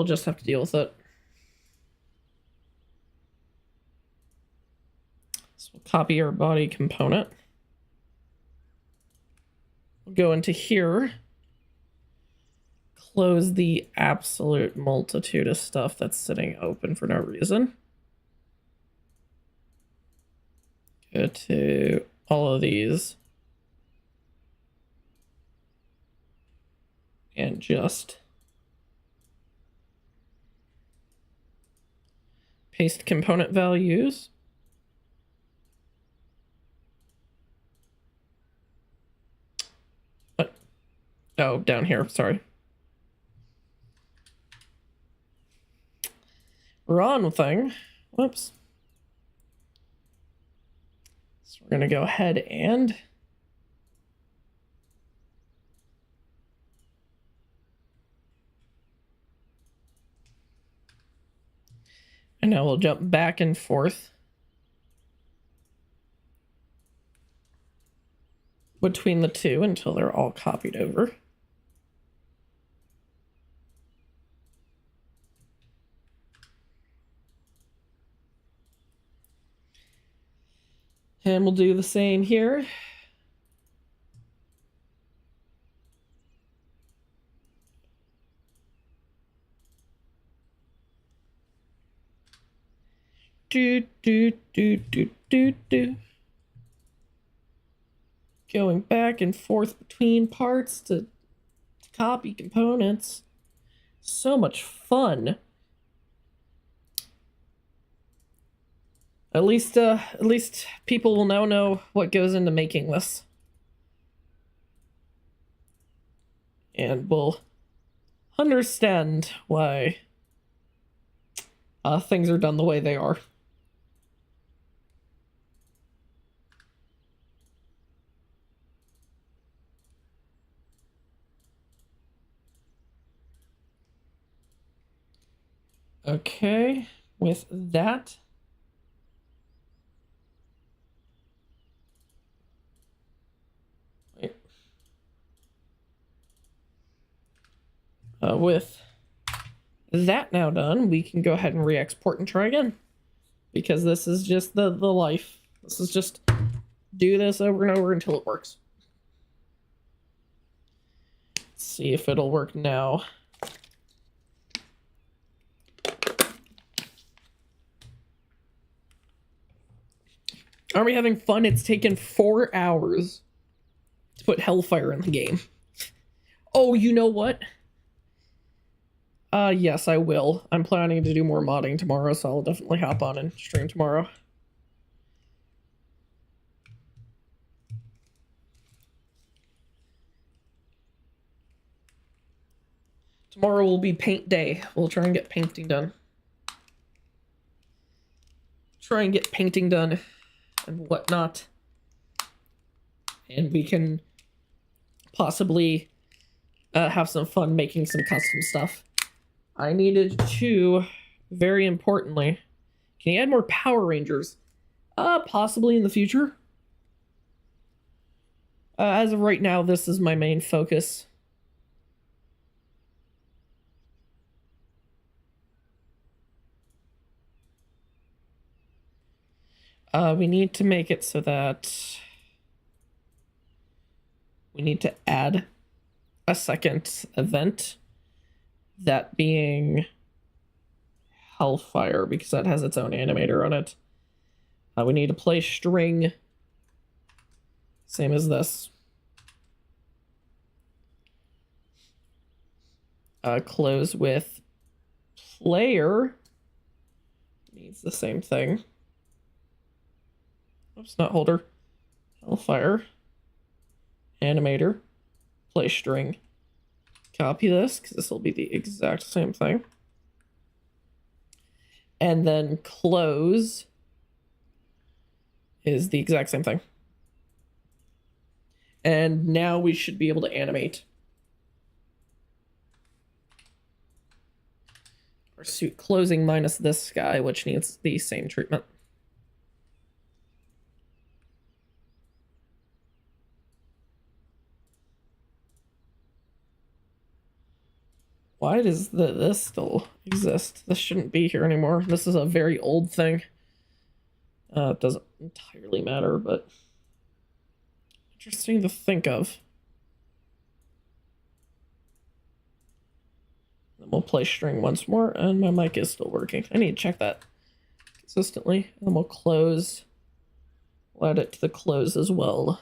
just have to deal with it. So we'll copy our body component. We'll go into here, close the absolute multitude of stuff that's sitting open for no reason. Go to all of these. And just paste component values. Oh, down here, sorry. Wrong thing. Whoops. So we're going to go ahead and now we'll jump back and forth between the two until they're all copied over. And we'll do the same here. Do, do, do, do, do, do. Going back and forth between parts to copy components. So much fun. At least people will now know what goes into making this. And will understand why things are done the way they are. Okay, with that, with that now done, we can go ahead and re-export and try again. Because this is just the life. This is just do this over and over until it works. Let's see if it'll work now. Are we having fun? It's taken 4 hours to put Hellfire in the game. Oh, you know what? Yes, I will. I'm planning to do more modding tomorrow, so I'll definitely hop on and stream tomorrow. Tomorrow will be paint day. We'll try and get painting done. Try and get painting done and whatnot. And we can possibly have some fun making some custom stuff. I needed to, very importantly, can you add more Power Rangers? Possibly in the future. As of right now, this is my main focus. We need to make it so that we need to add a second event, that being Hellfire, because that has its own animator on it. We need to play string, same as this. Close with player needs the same thing. Oops, not holder. Hellfire. Animator. Play string. Copy this, because this will be the exact same thing. And then close is the exact same thing. And now we should be able to animate our suit closing minus this guy, which needs the same treatment. Why does this still exist? This shouldn't be here anymore. This is a very old thing. It doesn't entirely matter, but interesting to think of. Then we'll play string once more, and my mic is still working. I need to check that consistently. And then we'll close. We'll add it to the close as well.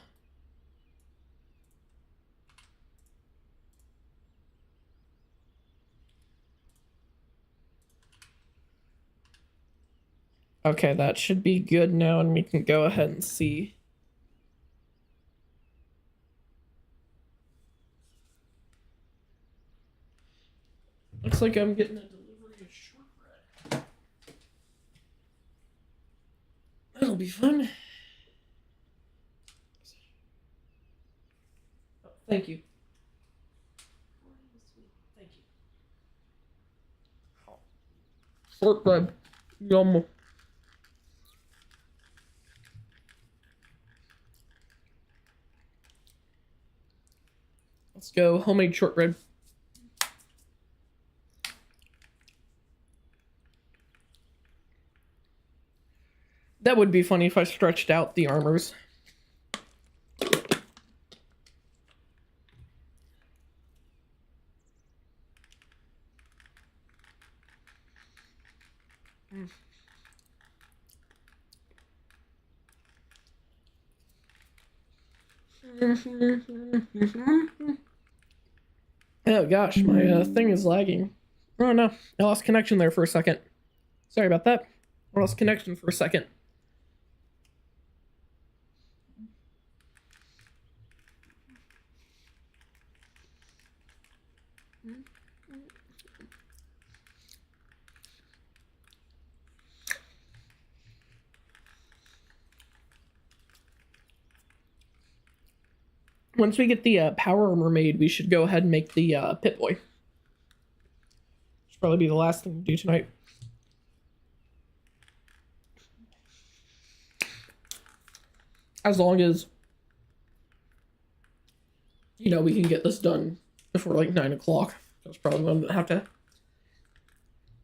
Okay, that should be good now, and we can go ahead and see. Looks like I'm getting a delivery of shortbread. That'll be fun. Thank you. Thank you. Shortbread. Yum. Let's go homemade shortbread. That would be funny if I stretched out the armors. Oh gosh, my thing is lagging. Oh no, I lost connection there for a second. Sorry about that. I lost connection for a second. Once we get the power armor made, we should go ahead and make the Pip-Boy. Should probably be the last thing to do tonight. As long as, you know, we can get this done before like 9 o'clock. That's probably when I'm gonna have to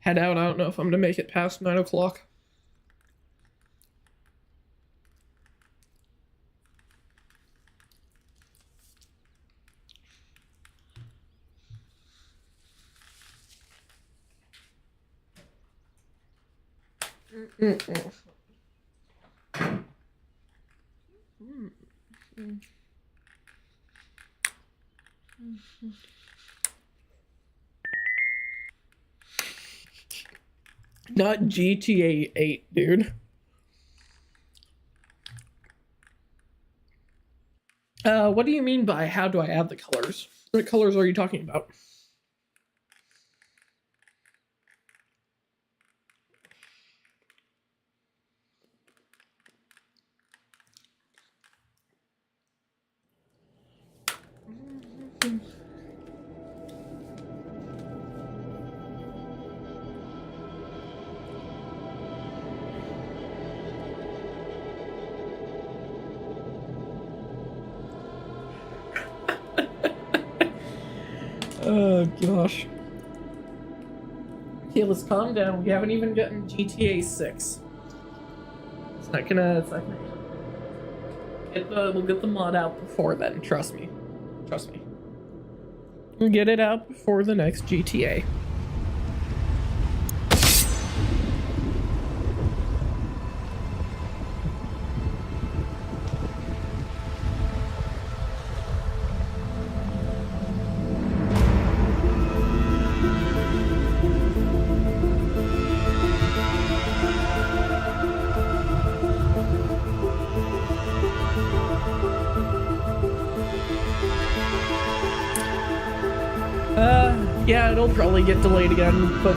head out. I don't know if I'm gonna make it past 9 o'clock. Not GTA 8, dude. What do you mean by how do I add the colors? What colors are you talking about? Oh gosh. Okay, let's calm down. We haven't even gotten GTA 6. It's not gonna we'll get the mod out before then, trust me. Trust me. We'll get it out before the next GTA. Yeah, it'll probably get delayed again, but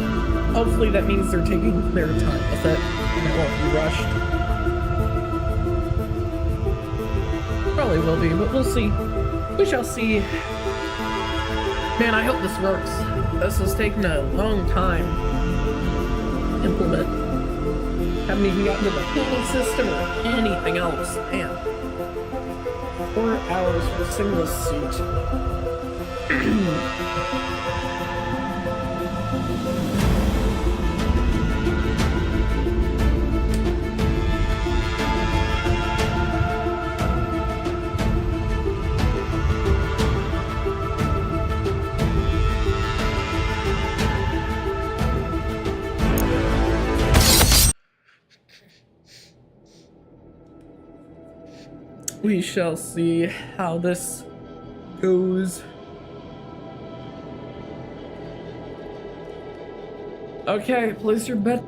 hopefully that means they're taking their time with it, and it won't be rushed. Probably will be, but we'll see. We shall see. Man, I hope this works. This has taken a long time to implement. Haven't even gotten to the payment system or anything else. Man. 4 hours for a single suit. We shall see how this goes. Okay, place your bet.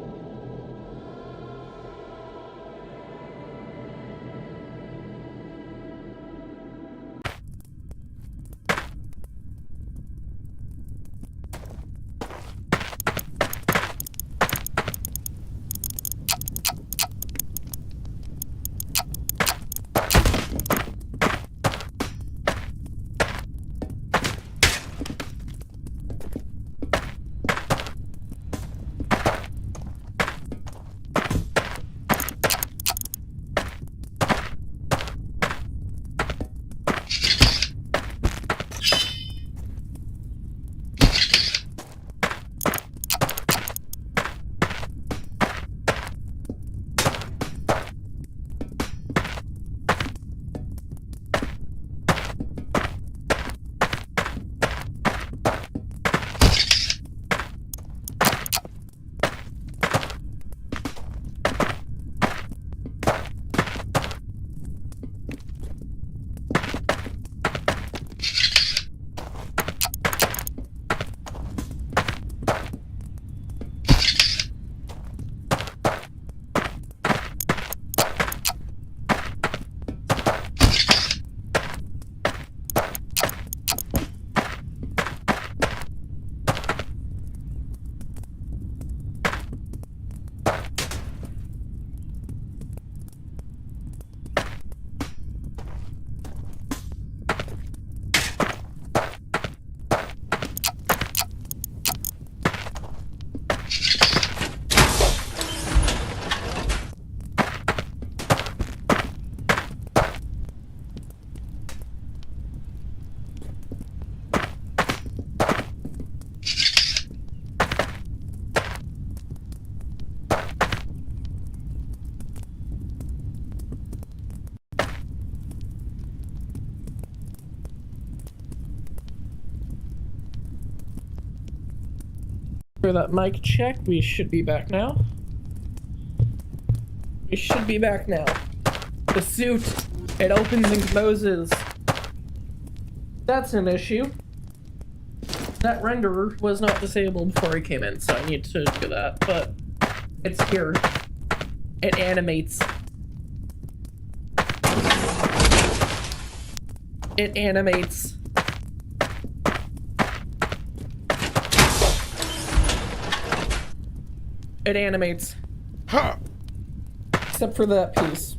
For that mic check, we should be back now. We should be back now. The suit, it opens and closes. That's an issue. That renderer was not disabled before I came in, so I need to do that, but it's here. It animates. It animates. It animates. Huh. Except for that piece.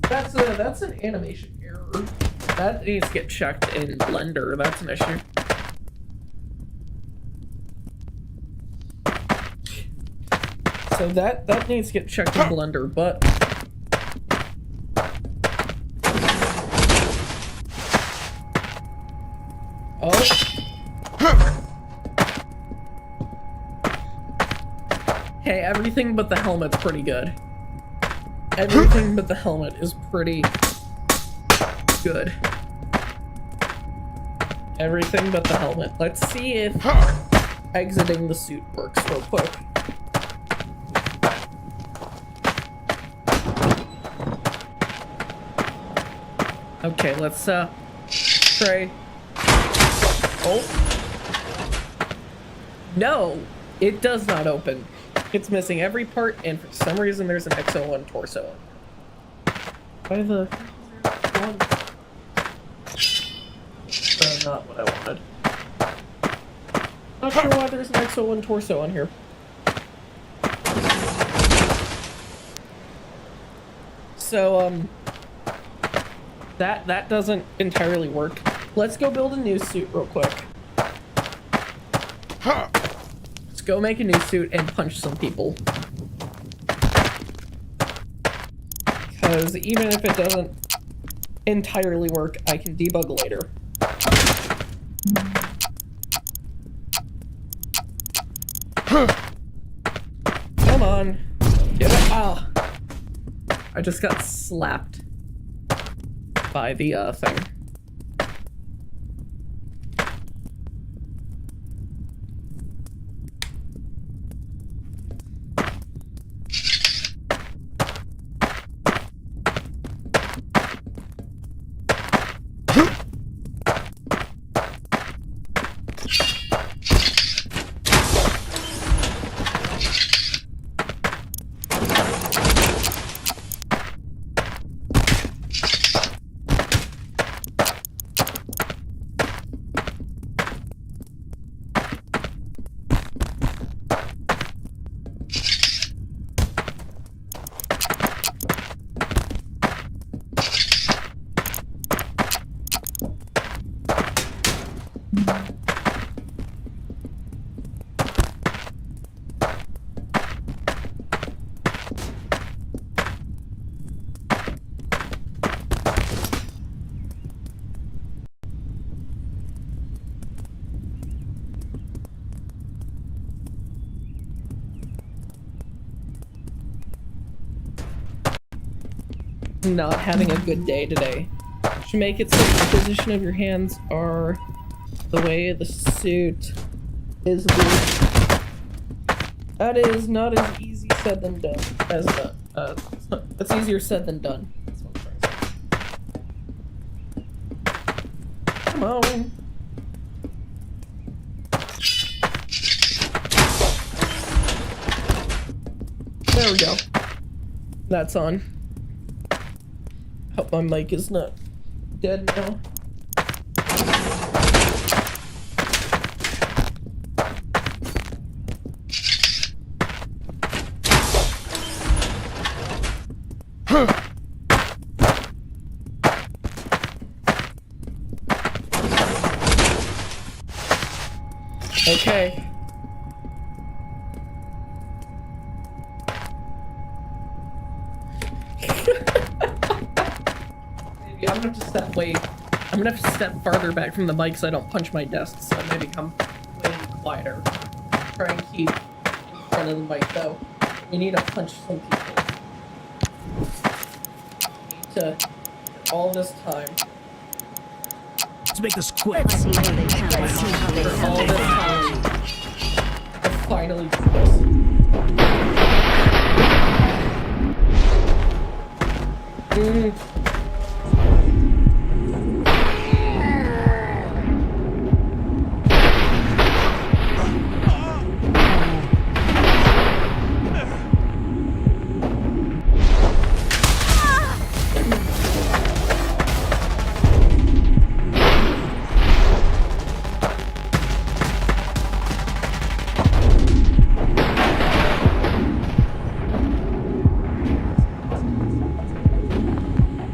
That's an animation error. That needs to get checked in Blender. That's an issue. So that needs to get checked in Blender, but hey, everything but the helmet's pretty good. Everything but the helmet is pretty good. Everything but the helmet. Let's see if exiting the suit works real quick. Okay, let's try. Oh. No, it does not open. It's missing every part, and for some reason there's an X01 torso. Why the... not what I wanted. Not sure why there's an X01 torso on here. So, that doesn't entirely work. Let's go build a new suit real quick. Let's go make a new suit and punch some people. Because even if it doesn't entirely work, I can debug later. Come on. Get it. Ah. I just got slapped by the thing. Not having a good day today. Should make it so the position of your hands are the way the suit is. That is not as easy said than done. As that's easier said than done. That's what I'm trying to say. Come on. There we go. That's on. Hope my mic is not dead now. Okay. I'm gonna have to step I'm gonna have to step farther back from the mic so I don't punch my desk, so I may become way quieter. Try and keep in front of the mic though. We need to punch some people. We need to, all this time, Let's make this quick. Let's see how they come. Let's see how they For all come. this time. I finally do this.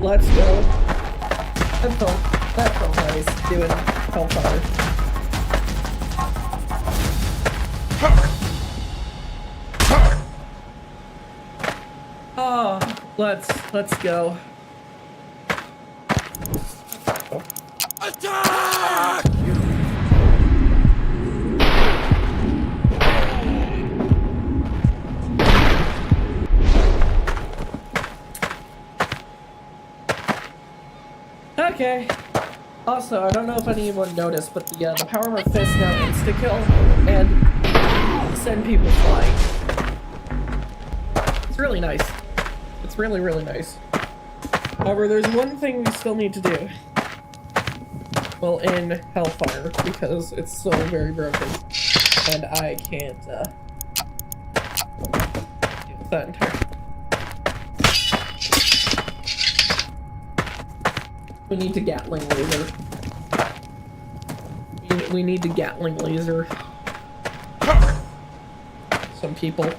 Let's go. That felt nice doing Hellfire. Oh, let's go. Attack! Okay. Also, I don't know if anyone noticed, but the Power Armor Fist now insta-kill and send people flying. It's really nice. It's really, really nice. However, there's one thing we still need to do. Well, in Hellfire, because it's so very broken. And I can't, deal with that entirely. We need to Gatling laser. We need to Gatling laser some people.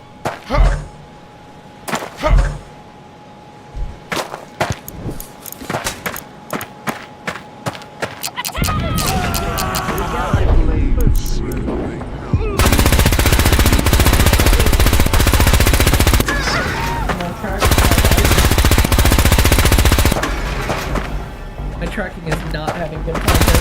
My tracking is not having good content.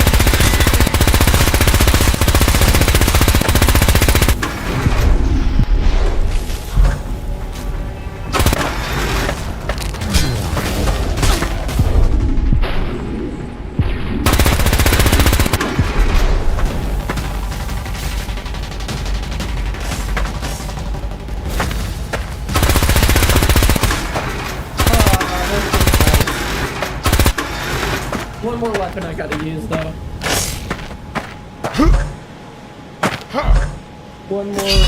One more weapon I gotta use though. One more.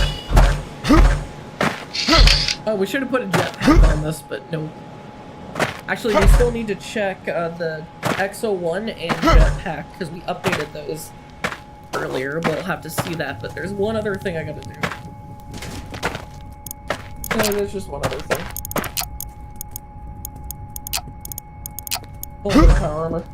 Oh, we should have put a jetpack on this, but no. Actually, we still need to check the XO1 and jetpack because we updated those earlier. We'll have to see that, but there's one other thing I gotta do. No, there's just one other thing. A little bit of power armor.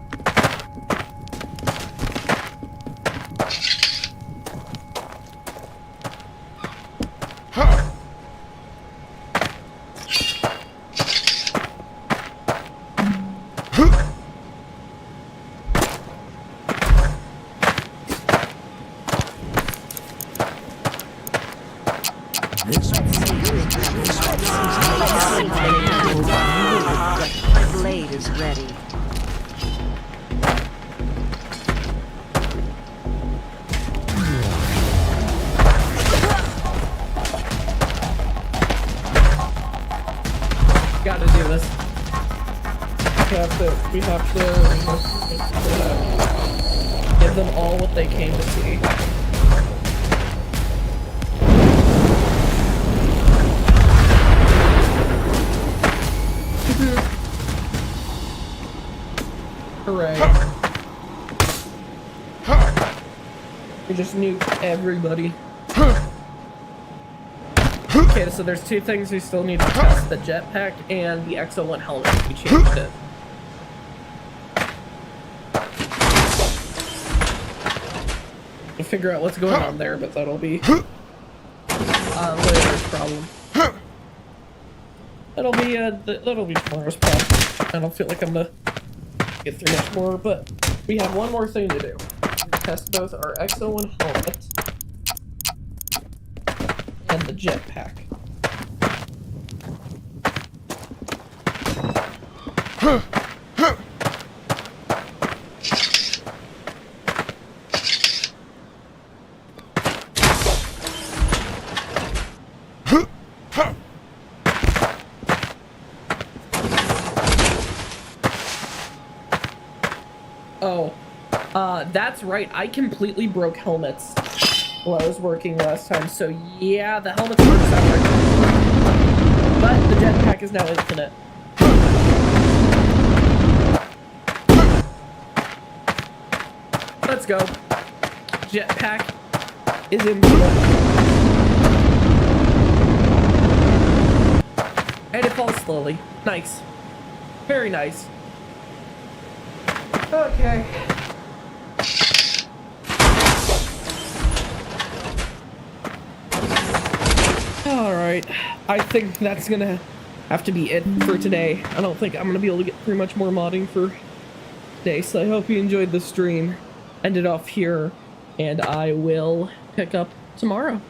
My blade is ready. Gotta do this. We have to give them all what they came to see. Hooray. We just nuked everybody. Okay, so there's two things we still need to test, the jetpack and the XO1 helmet. We changed it. We'll figure out what's going on there, but that'll be later's problem. That'll be tomorrow's problem. I don't feel like I'm gonna get through much more, but we have one more thing to do. Test both our XO1 helmet and the jetpack. Oh, that's right. I completely broke helmets while I was working last time. So yeah, the helmets work separate. But the jetpack is now infinite. Let's go. Jetpack is infinite. And it falls slowly. Nice. Very nice. Okay. Alright. I think that's gonna have to be it for today. I don't think I'm gonna be able to get through much more modding for today, so I hope you enjoyed the stream. End it off here, and I will pick up tomorrow.